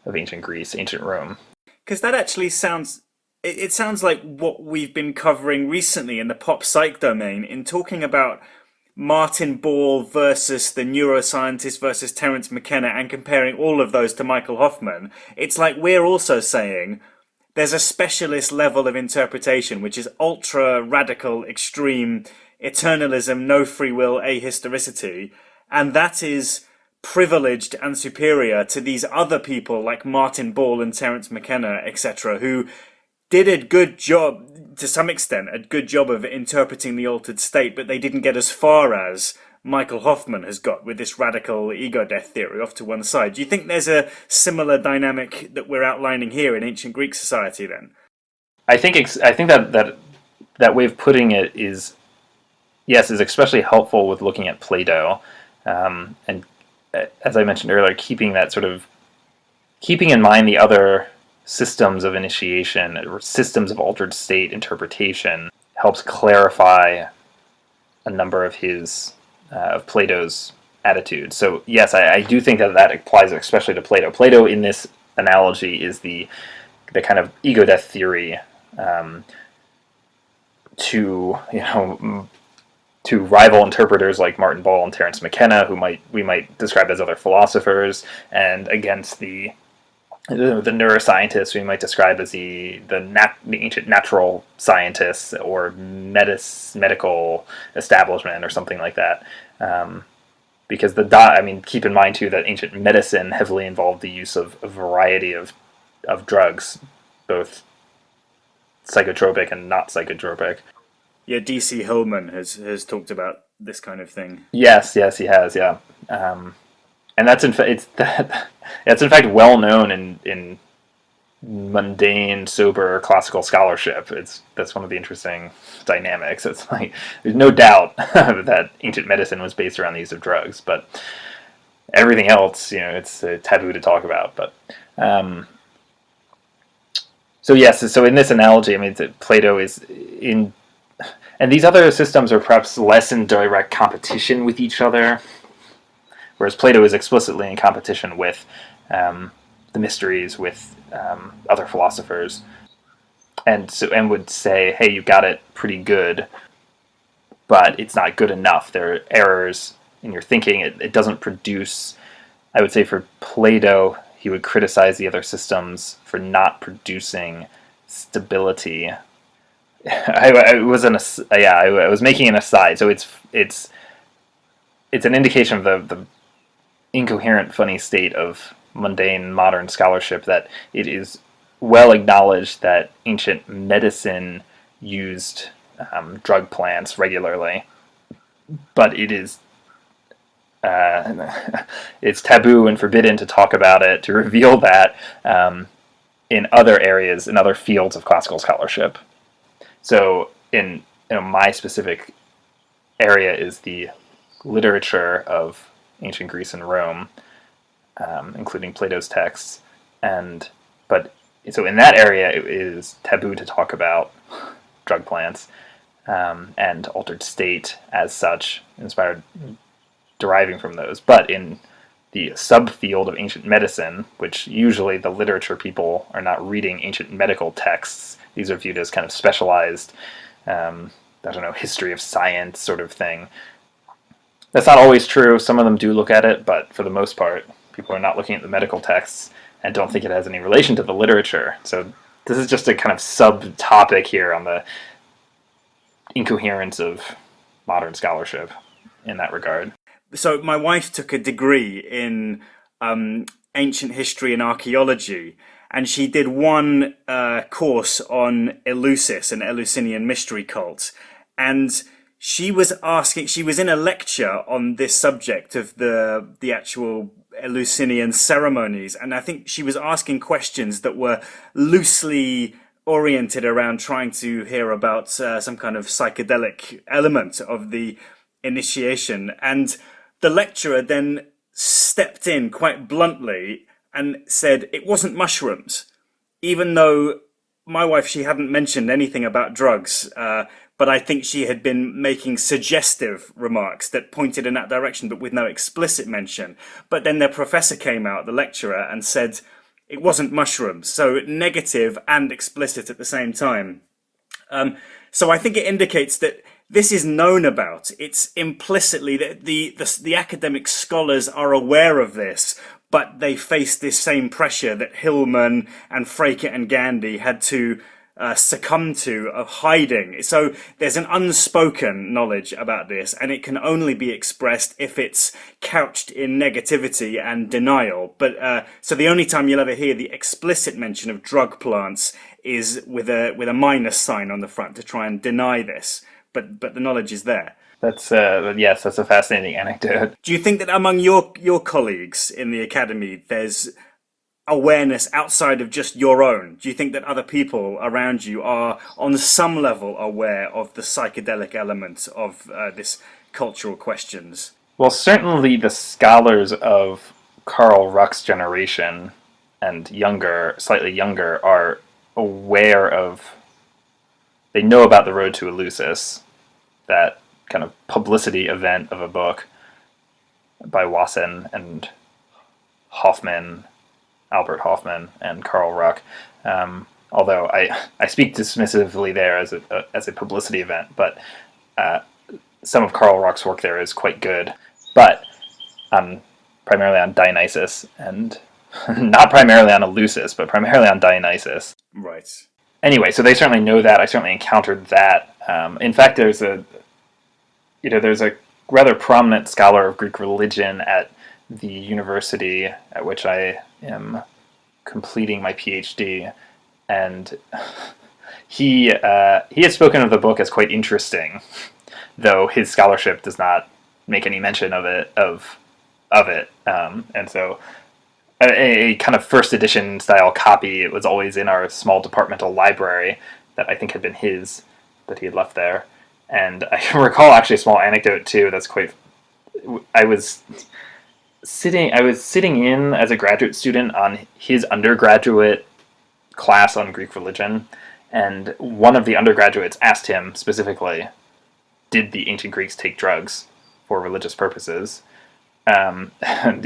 of ancient Greece, ancient Rome. Because that actually sounds, it sounds like what we've been covering recently in the pop psych domain in talking about Martin Ball versus the neuroscientist versus Terence McKenna and comparing all of those to Michael Hoffman. It's like we're also saying there's a specialist level of interpretation which is ultra radical, extreme, eternalism, no free will, ahistoricity, and that is privileged and superior to these other people like Martin Ball and Terence McKenna, etc., who did a good job, to some extent, a good job of interpreting the altered state, but they didn't get as far as Michael Hoffman has got with this radical ego death theory off to one side. Do you think there's a similar dynamic that we're outlining here in ancient Greek society then? I think that way of putting it is, yes, is especially helpful with looking at Plato, and as I mentioned earlier, keeping in mind the other systems of initiation or systems of altered state interpretation helps clarify a number of of Plato's attitudes. So yes, I do think that applies especially to Plato. Plato in this analogy is the kind of ego death theory to rival interpreters like Martin Ball and Terence McKenna, who we might describe as other philosophers, and against the neuroscientists we might describe as the ancient natural scientists or medical establishment or something like that. Because keep in mind too that ancient medicine heavily involved the use of a variety of drugs, both psychotropic and not psychotropic. Yeah, D.C. Hillman has talked about this kind of thing. Yes, he has. Yeah, and that's in fact well known in mundane, sober classical scholarship. That's one of the interesting dynamics. It's like there's no doubt that ancient medicine was based around the use of drugs, but everything else, it's taboo to talk about. But so yes, so in this analogy, Plato is in. And these other systems are perhaps less in direct competition with each other, whereas Plato is explicitly in competition with the mysteries, with other philosophers, and would say, "Hey, you got it pretty good, but it's not good enough. There are errors in your thinking. It doesn't produce." I would say for Plato, he would criticize the other systems for not producing stability. I was making an aside. So it's an indication of the incoherent, funny state of mundane modern scholarship that it is well acknowledged that ancient medicine used drug plants regularly, but it is it's taboo and forbidden to talk about it, to reveal that in other areas, in other fields of classical scholarship. So in my specific area is the literature of ancient Greece and Rome, including Plato's texts, so in that area it is taboo to talk about drug plants and altered state as such, deriving from those. But in the subfield of ancient medicine, which usually the literature people are not reading ancient medical texts, these are viewed as kind of specialized, history of science sort of thing. That's not always true. Some of them do look at it, but for the most part, people are not looking at the medical texts and don't think it has any relation to the literature. So this is just a kind of subtopic here on the incoherence of modern scholarship in that regard. So my wife took a degree in ancient history and archaeology, and she did one course on Eleusis, an Eleusinian mystery cult, and she was in a lecture on this subject of the actual Eleusinian ceremonies, and I think she was asking questions that were loosely oriented around trying to hear about some kind of psychedelic element of the initiation. And the lecturer then stepped in quite bluntly and said it wasn't mushrooms, even though my wife, she hadn't mentioned anything about drugs, but I think she had been making suggestive remarks that pointed in that direction, but with no explicit mention. But then the professor came out, the lecturer, and said it wasn't mushrooms. So negative and explicit at the same time. So I think it indicates that this is known about. It's implicitly that the academic scholars are aware of this, but they face this same pressure that Hillman and Freakout and Gandhi had to succumb to, of hiding. So there's an unspoken knowledge about this, and it can only be expressed if it's couched in negativity and denial. But so the only time you'll ever hear the explicit mention of drug plants is with a minus sign on the front to try and deny this. But the knowledge is there. That's yes, that's a fascinating anecdote. Do you think that among your colleagues in the academy, there's awareness outside of just your own? Do you think that other people around you are on some level aware of the psychedelic element of this cultural questions? Well, certainly the scholars of Karl Ruck's generation and younger, slightly younger, are aware of, they know about the Road to Eleusis, that kind of publicity event of a book by Wasson and Hoffman, Albert Hoffman, and Karl Ruck. Although I speak dismissively there as a publicity event, but some of Karl Ruck's work there is quite good. But primarily on Dionysus, and not primarily on Eleusis, but primarily on Dionysus. Right. Anyway, so they certainly know that. I certainly encountered that. In fact, there's a rather prominent scholar of Greek religion at the university at which I am completing my PhD, and he has spoken of the book as quite interesting, though his scholarship does not make any mention of it. And so a kind of first edition style copy, it was always in our small departmental library that I think had been his, that he had left there. And I can recall actually a small anecdote too that's quite, I was sitting in as a graduate student on his undergraduate class on Greek religion, and one of the undergraduates asked him specifically, did the ancient Greeks take drugs for religious purposes? And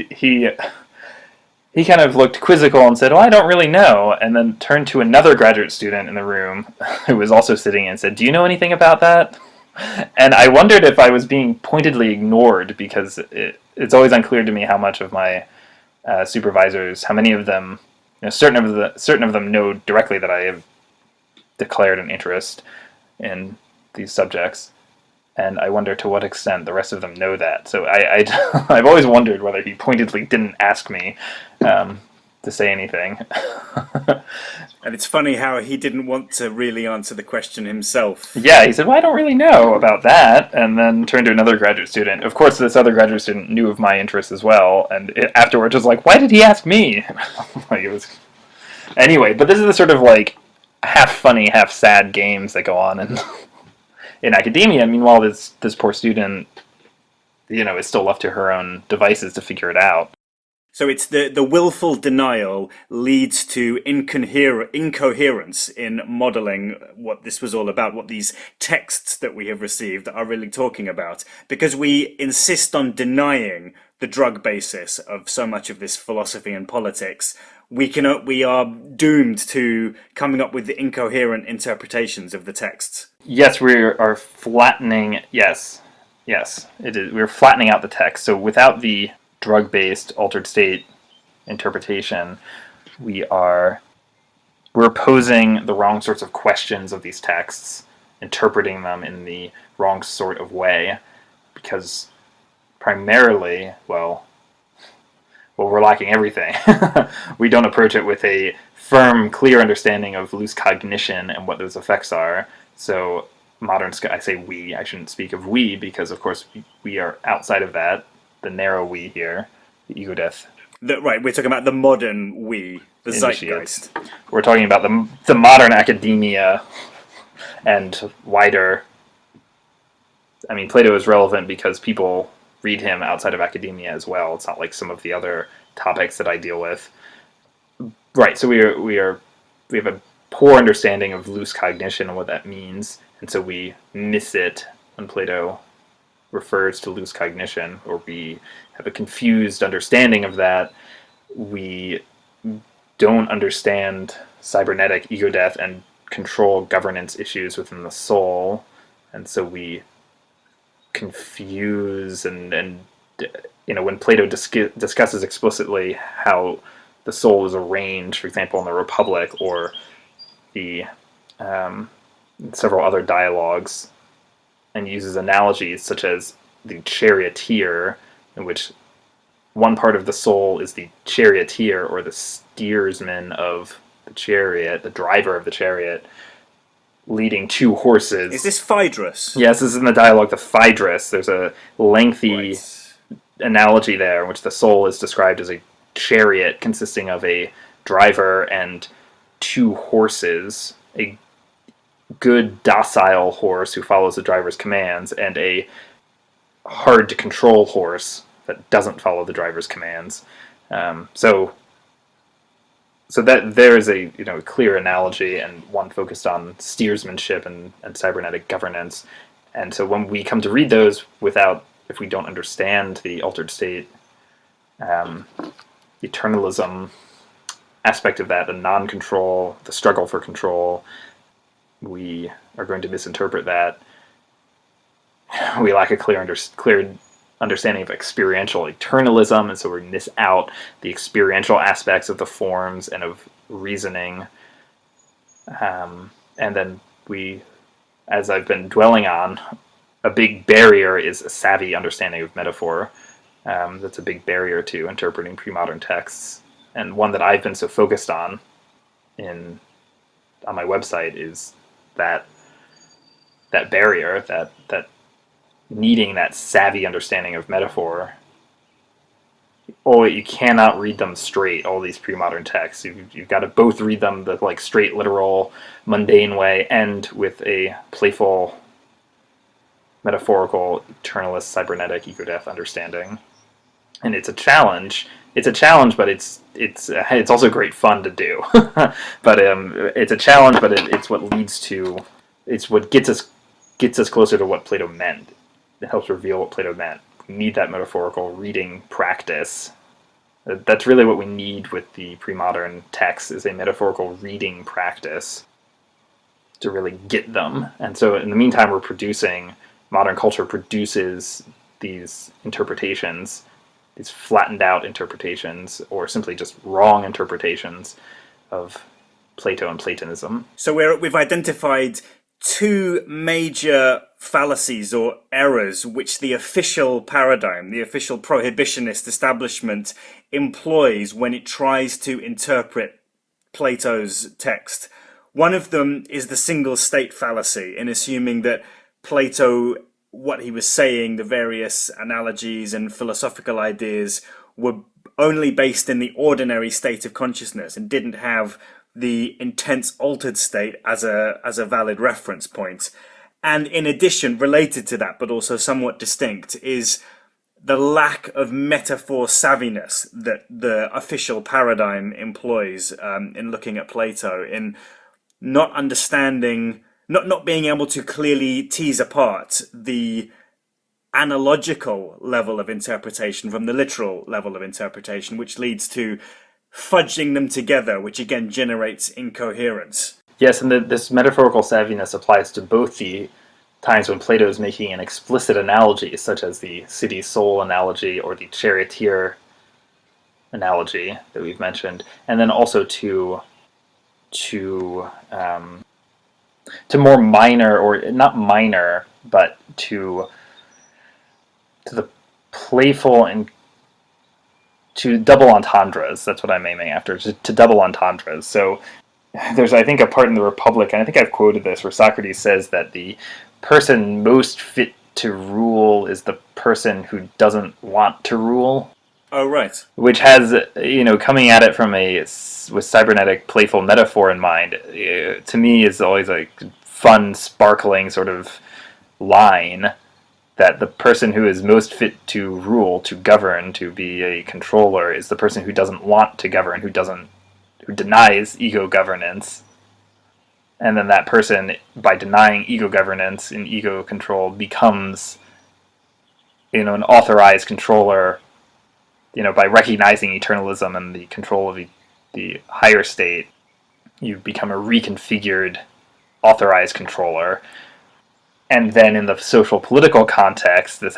he kind of looked quizzical and said, well, I don't really know, and then turned to another graduate student in the room who was also sitting and said, do you know anything about that? And I wondered if I was being pointedly ignored, because it's always unclear to me how much of my supervisors, how many of them, certain of them know directly that I have declared an interest in these subjects, and I wonder to what extent the rest of them know that. So I've always wondered whether he pointedly didn't ask me to say anything. And it's funny how he didn't want to really answer the question himself. Yeah, he said, well, I don't really know about that, and then turned to another graduate student. Of course, this other graduate student knew of my interest as well, and afterwards was like, why did he ask me? Like, it was... Anyway, but this is the sort of like half funny, half sad games that go on in academia. Meanwhile, this poor student, is still left to her own devices to figure it out. So it's the willful denial leads to incoherence in modeling what this was all about, what these texts that we have received are really talking about, because we insist on denying the drug basis of so much of this philosophy and politics. We are doomed to coming up with the incoherent interpretations of the texts. Yes, we are flattening. Yes, it is. We're flattening out the text. So without the drug-based altered state interpretation, we're posing the wrong sorts of questions of these texts, interpreting them in the wrong sort of way, because primarily, well, we're lacking everything. We don't approach it with a firm, clear understanding of loose cognition and what those effects are. So I say we, I shouldn't speak of we, because of course we are outside of that, the narrow we here, the ego death. Right, we're talking about the modern we, the zeitgeist. We're talking about the modern academia and wider. I mean, Plato is relevant because people read him outside of academia as well. It's not like some of the other topics that I deal with. Right, so we have a poor understanding of loose cognition and what that means, and so we miss it when Plato refers to loose cognition, or we have a confused understanding of that. We don't understand cybernetic, ego death, and control governance issues within the soul, and so we confuse and when Plato discusses explicitly how the soul is arranged, for example, in the Republic or the several other dialogues, and uses analogies such as the charioteer, in which one part of the soul is the charioteer, or the steersman of the chariot, the driver of the chariot, leading two horses. Is this Phaedrus? Yes, this is in the dialogue, the Phaedrus. There's a lengthy analogy there in which the soul is described as a chariot consisting of a driver and two horses, a good docile horse who follows the driver's commands, and a hard to control horse that doesn't follow the driver's commands. So that there is a clear analogy, and one focused on steersmanship and cybernetic governance. And so when we come to read those if we don't understand the altered state, eternalism aspect of that, the non-control, the struggle for control, we are going to misinterpret that. We lack a clear understanding of experiential eternalism, and so we miss out the experiential aspects of the forms and of reasoning. And then as I've been dwelling on, a big barrier is a savvy understanding of metaphor. That's a big barrier to interpreting pre-modern texts, and one that I've been so focused on my website is that barrier, that needing that savvy understanding of metaphor. You cannot read them straight, all these pre-modern texts. You've got to both read them the straight, literal, mundane way, and with a playful, metaphorical, eternalist, cybernetic, ego-death understanding. And it's a challenge. But it's also great fun to do. But it's a challenge, but it's what leads to, it's what gets us closer to what Plato meant. It helps reveal what Plato meant. We need that metaphorical reading practice. That's really what we need with the pre-modern texts, is a metaphorical reading practice to really get them. And so in the meantime, modern culture produces these interpretations, these flattened out interpretations, or simply just wrong interpretations of Plato and Platonism. So we've identified two major fallacies or errors which the official paradigm, the official prohibitionist establishment, employs when it tries to interpret Plato's text. One of them is the single state fallacy, in assuming that Plato, what he was saying, the various analogies and philosophical ideas, were only based in the ordinary state of consciousness and didn't have the intense altered state as a valid reference point. And in addition, related to that, but also somewhat distinct, is the lack of metaphor savviness that the official paradigm employs in looking at Plato, in not understanding, not being able to clearly tease apart the analogical level of interpretation from the literal level of interpretation, which leads to fudging them together, which again generates incoherence. Yes, and this metaphorical savviness applies to both the times when Plato is making an explicit analogy, such as the city-soul analogy or the charioteer analogy that we've mentioned, and then also to more minor, or not minor, but to the playful and to double entendres. That's what I'm aiming after, to double entendres. So there's, I think, a part in the Republic, and I think I've quoted this, where Socrates says that the person most fit to rule is the person who doesn't want to rule. Oh, right. Which has, coming at it from with cybernetic playful metaphor in mind, to me is always a fun, sparkling sort of line that the person who is most fit to rule, to govern, to be a controller is the person who doesn't want to govern, who denies ego governance. And then that person, by denying ego governance and ego control, becomes, an authorized controller, by recognizing eternalism and the control of the higher state. You become a reconfigured, authorized controller. And then in the social political context, it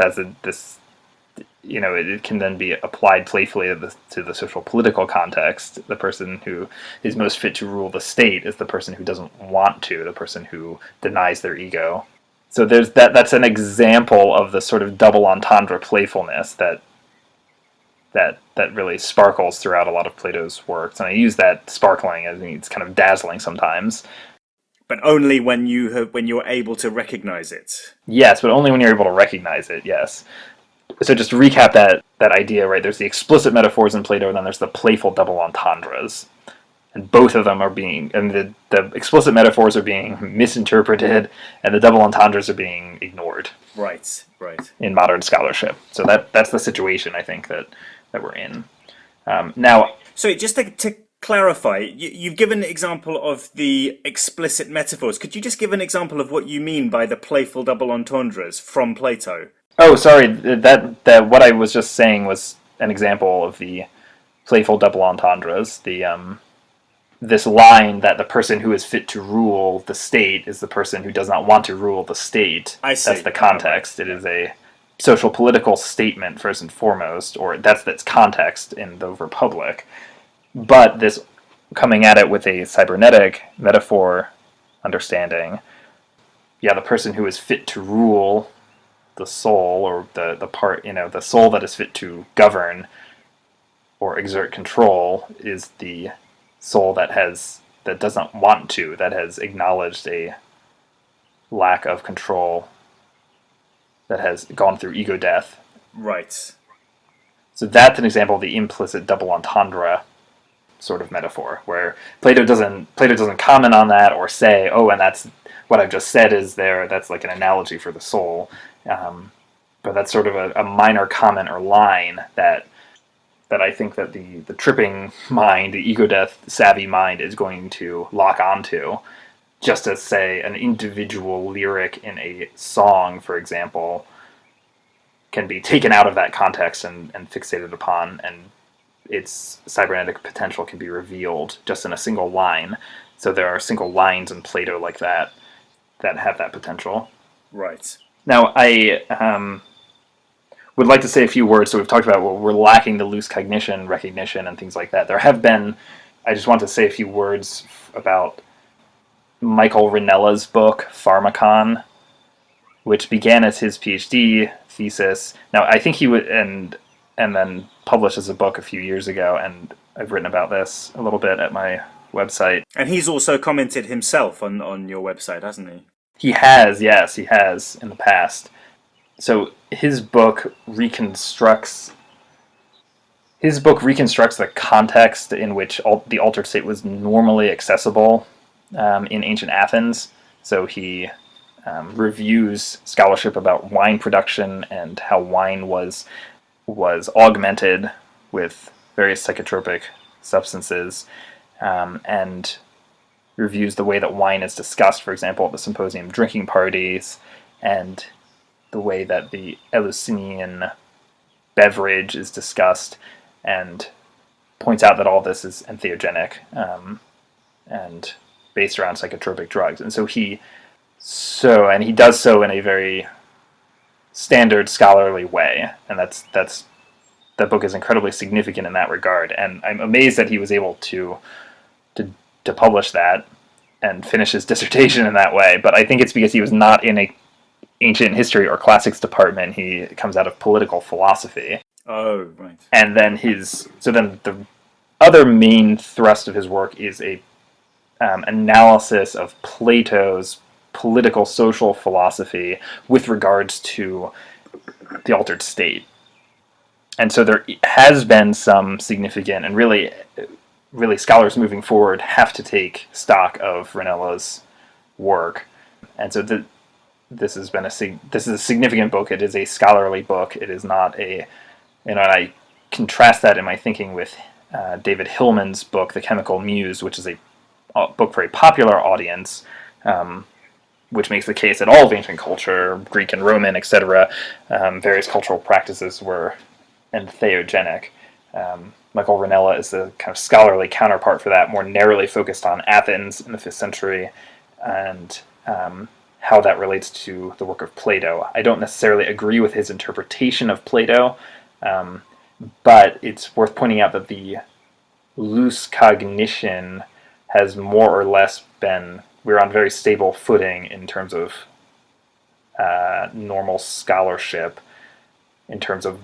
can then be applied playfully to the social political context. The person who is most fit to rule the state is the person who doesn't want to, the person who denies their ego. So that's an example of the sort of double entendre playfulness that really sparkles throughout a lot of Plato's works. And I use that sparkling, I think it's kind of dazzling sometimes. But only when you're able to recognize it. Yes, but only when you're able to recognize it, yes. So just to recap that idea, right, there's the explicit metaphors in Plato, and then there's the playful double entendres. And both of them are the explicit metaphors are being misinterpreted, and the double entendres are being ignored. Right. In modern scholarship. So that's the situation, I think, that we're in. Now... So just to clarify, you've given an example of the explicit metaphors. Could you just give an example of what you mean by the playful double entendres from Plato? Oh, sorry. That what I was just saying was an example of the playful double entendres. This line that the person who is fit to rule the state is the person who does not want to rule the state. I see. That's the context. It is a social political statement first and foremost, or that's its context in the Republic. But this coming at it with a cybernetic metaphor understanding, the person who is fit to rule the soul, or the part, the soul that is fit to govern or exert control, is the soul that doesn't want to, that has acknowledged a lack of control, that has gone through ego death. Right. So that's an example of the implicit double entendre sort of metaphor, where Plato doesn't comment on that or say, oh, and that's what I've just said is there. That's like an analogy for the soul, but that's sort of a minor comment or line that I think that the tripping mind, the ego death savvy mind, is going to lock onto. Just as, say, an individual lyric in a song, for example, can be taken out of that context and fixated upon, and its cybernetic potential can be revealed just in a single line. So there are single lines in Plato like that have that potential. Right. Now, I would like to say a few words. So we've talked about we're lacking the loose cognition, recognition, and things like that. I just want to say a few words about Michael Rinella's book, Pharmacon, which began as his PhD thesis. Now, I think he would, and then published as a book a few years ago, and I've written about this a little bit at my website. And he's also commented himself on your website, hasn't he? He has, yes, he has in the past. So his book reconstructs the context in which the altered state was normally accessible in ancient Athens. So he reviews scholarship about wine production and how wine was augmented with various psychotropic substances, and reviews the way that wine is discussed, for example, at the symposium drinking parties, and the way that the Eleusinian beverage is discussed, and points out that all this is entheogenic and based around psychotropic drugs. And he does so in a very standard scholarly way, and that book is incredibly significant in that regard. And I'm amazed that he was able to publish that and finish his dissertation in that way. But I think it's because he was not in a ancient history or classics department. He comes out of political philosophy. Oh, right. And then the other main thrust of his work is a analysis of Plato's political social philosophy with regards to the altered state. And so there has been some significant, and really scholars moving forward have to take stock of Rinella's work. And so this is a significant book. It is a scholarly book. It is not a, and I contrast that in my thinking with David Hillman's book, The Chemical Muse, which is a book for a popular audience, which makes the case that all of ancient culture, Greek and Roman, etc., various cultural practices were entheogenic. Michael Ranella is the kind of scholarly counterpart for that, more narrowly focused on Athens in the 5th century and how that relates to the work of Plato. I don't necessarily agree with his interpretation of Plato, but it's worth pointing out that the loose cognition has more or less been, we're on very stable footing in terms of normal scholarship, in terms of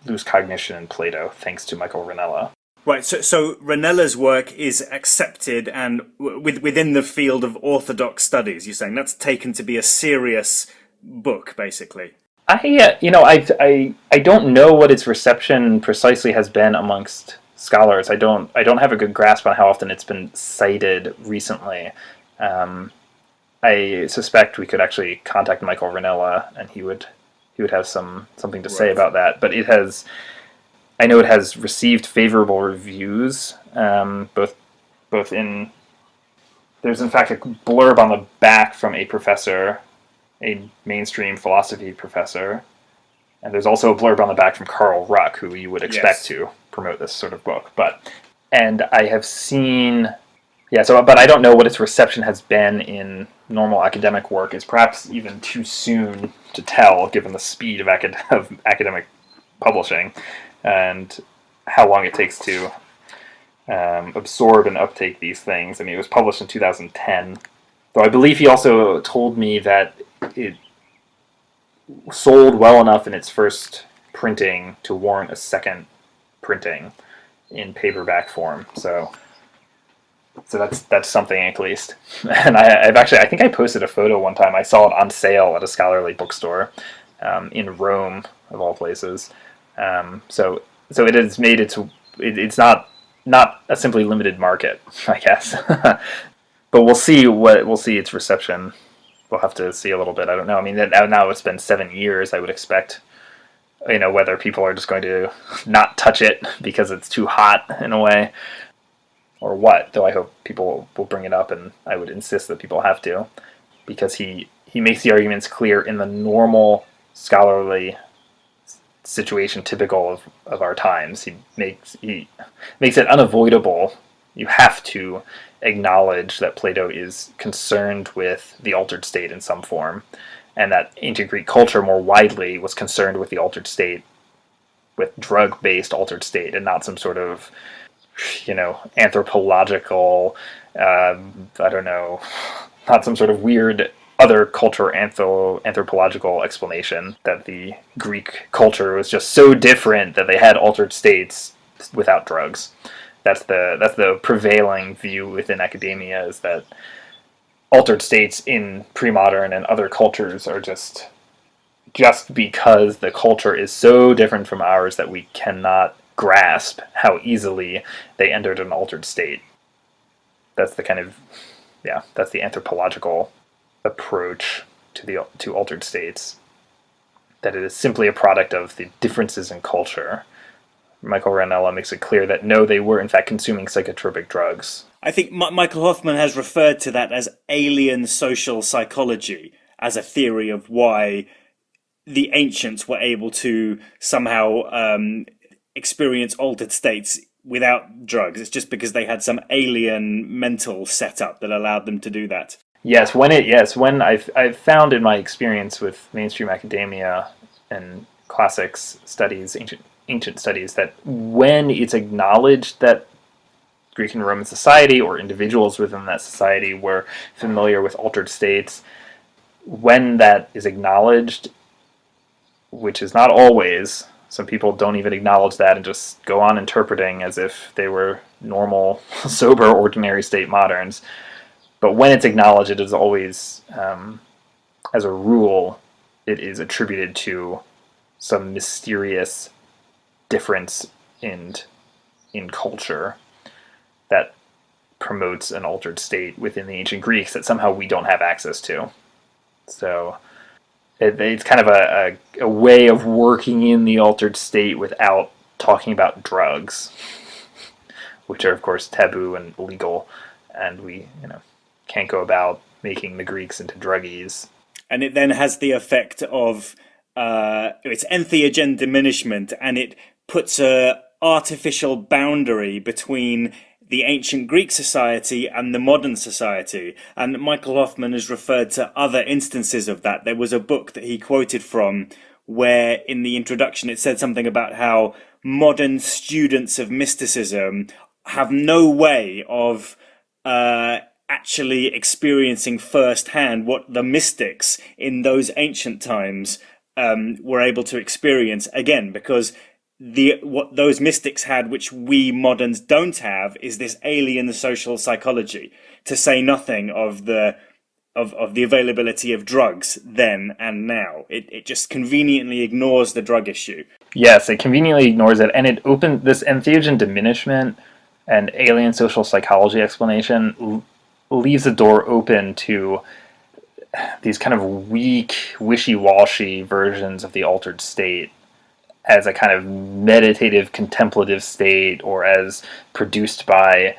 loose cognition in Plato, thanks to Michael Ranella. Right, so Ranella's work is accepted and within the field of orthodox studies, you're saying that's taken to be a serious book, basically. I don't know what its reception precisely has been amongst scholars. I don't have a good grasp on how often it's been cited recently. I suspect we could actually contact Michael Ranella, and he would have something to say about that. But I know it has received favorable reviews, both in. There's in fact a blurb on the back from a professor, a mainstream philosophy professor, and there's also a blurb on the back from Carl Ruck, who you would expect to promote this sort of book. And I have seen, but I don't know what its reception has been in normal academic work. It's perhaps even too soon to tell, given the speed of academic publishing and how long it takes to absorb and uptake these things. I mean, it was published in 2010, though I believe he also told me that it sold well enough in its first printing to warrant a second printing in paperback form. So that's something at least. And I think I posted a photo one time. I saw it on sale at a scholarly bookstore in Rome, of all places. So it has made it's not a simply limited market, I guess. But we'll see its reception. We'll have to see a little bit. I don't know. I mean, now it's been 7 years. I would expect, whether people are just going to not touch it because it's too hot in a way, or what. Though I hope people will bring it up, and I would insist that people have to, because he makes the arguments clear in the normal scholarly situation typical of our times. He makes it unavoidable. You have to acknowledge that Plato is concerned with the altered state in some form, and that ancient Greek culture more widely was concerned with the altered state, with drug-based altered state, and not some sort of, anthropological, I don't know, not some sort of weird other culture anthropological explanation that the Greek culture was just so different that they had altered states without drugs. That's the prevailing view within academia, is that altered states in pre-modern and other cultures are just because the culture is so different from ours that we cannot grasp how easily they entered an altered state. That's that's the anthropological approach to altered states. That it is simply a product of the differences in culture. Michael Ranella makes it clear that no, they were in fact consuming psychotropic drugs. I think Michael Hoffman has referred to that as alien social psychology, as a theory of why the ancients were able to somehow experience altered states without drugs. It's just because they had some alien mental setup that allowed them to do that. When I've found in my experience with mainstream academia and classics studies, ancient studies, that when it's acknowledged that Greek and Roman society or individuals within that society were familiar with altered states, when that is acknowledged, which is not always, some people don't even acknowledge that and just go on interpreting as if they were normal, sober, ordinary state moderns. But when it's acknowledged, it is always, as a rule, it is attributed to some mysterious difference in culture that promotes an altered state within the ancient Greeks that somehow we don't have access to. So It's kind of a way of working in the altered state without talking about drugs, which are of course taboo and illegal, and we can't go about making the Greeks into druggies. And it then has the effect of it's entheogen diminishment, and it puts a artificial boundary between the ancient Greek society and the modern society. And Michael Hoffman has referred to other instances of that. There was a book that he quoted from where in the introduction it said something about how modern students of mysticism have no way of actually experiencing firsthand what the mystics in those ancient times were able to experience, again because what those mystics had, which we moderns don't have, is this alien social psychology. To say nothing of the availability of drugs then and now. It just conveniently ignores the drug issue. Yes, it conveniently ignores it, and it opened this entheogen diminishment and alien social psychology explanation leaves the door open to these kind of weak, wishy-washy versions of the altered state as a kind of meditative, contemplative state, or as produced by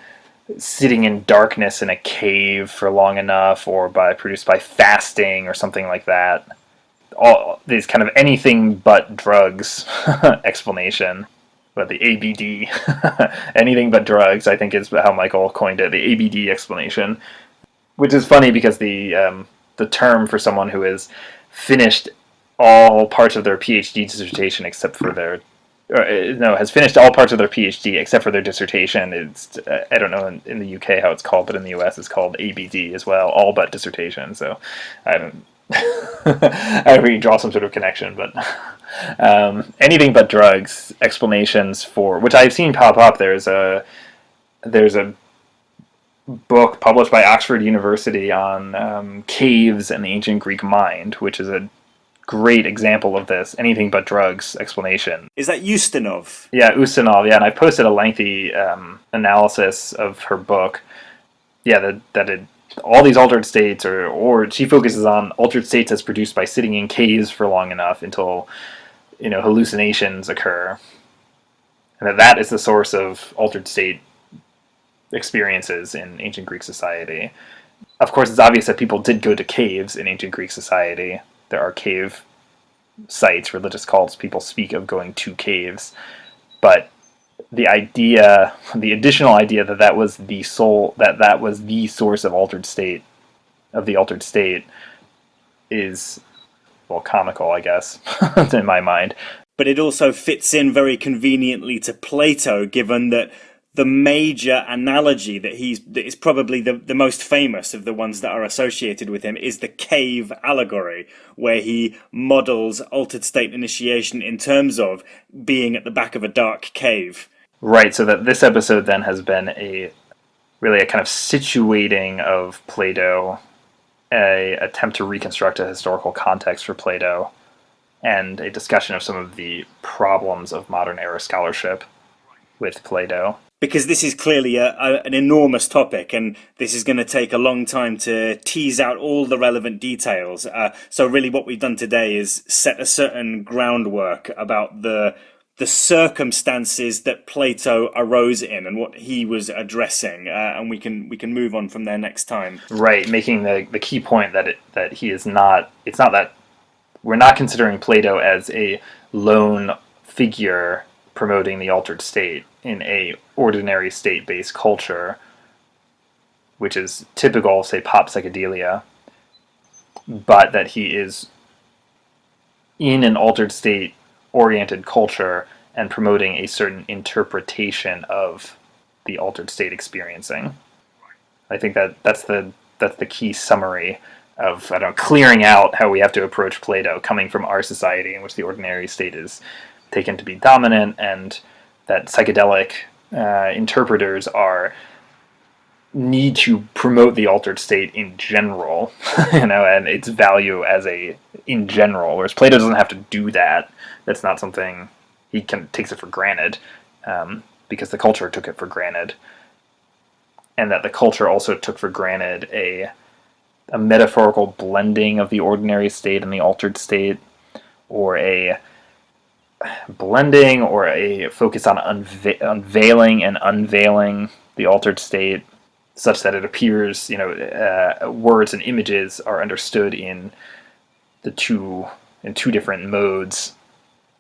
sitting in darkness in a cave for long enough, or produced by fasting or something like that. All these kind of anything but drugs explanation. But the ABD, anything but drugs, I think is how Michael coined it, the ABD explanation, which is funny because the term for someone who has finished all parts of their PhD dissertation except for their has finished all parts of their PhD except for their dissertation. It's I don't know in the UK how it's called, but in the US it's called ABD as well, all but dissertation. So I don't I really draw some sort of connection, but anything but drugs explanations for which I've seen pop up. There's a book published by Oxford University on caves and the ancient Greek mind, which is a great example of this anything but drugs explanation. Is that Ustinov? Yeah, Ustinov. Yeah, and I posted a lengthy analysis of her book. Yeah, all these altered states, or she focuses on altered states as produced by sitting in caves for long enough until hallucinations occur, and that is the source of altered state experiences in ancient Greek society. Of course, it's obvious that people did go to caves in ancient Greek society. There are cave sites, religious cults. People speak of going to caves, but the additional idea that was the source of the altered state, is comical, I guess, in my mind. But it also fits in very conveniently to Plato, given that the major analogy that is probably the most famous of the ones that are associated with him is the cave allegory, where he models altered state initiation in terms of being at the back of a dark cave. Right, so that this episode then has been really a kind of situating of Plato, a attempt to reconstruct a historical context for Plato, and a discussion of some of the problems of modern era scholarship with Plato. Because this is clearly an enormous topic, and this is going to take a long time to tease out all the relevant details. So really what we've done today is set a certain groundwork about the circumstances that Plato arose in and what he was addressing, and we can move on from there next time. Right, making the key point that he is not. It's not that we're not considering Plato as a lone figure promoting the altered state in a ordinary state-based culture, which is typical of, say, pop psychedelia, but that he is in an altered state oriented culture and promoting a certain interpretation of the altered state experiencing. I think that's the key summary of clearing out how we have to approach Plato, coming from our society in which the ordinary state is taken to be dominant, and that psychedelic interpreters need to promote the altered state in general, and its value in general. Whereas Plato doesn't have to do that. That's not something he takes it for granted, because the culture took it for granted, and that the culture also took for granted a metaphorical blending of the ordinary state and the altered state, or a blending or a focus on unveiling and unveiling the altered state, such that it appears, words and images are understood in two different modes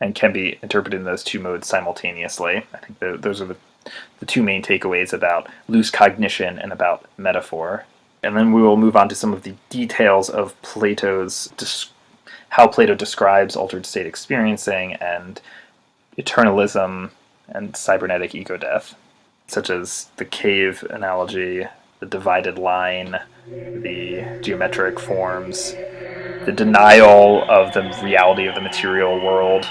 and can be interpreted in those two modes simultaneously. I think those are the two main takeaways about loose cognition and about metaphor. And then we will move on to some of the details of how Plato describes altered state experiencing and eternalism and cybernetic ego-death, such as the cave analogy, the divided line, the geometric forms, the denial of the reality of the material world,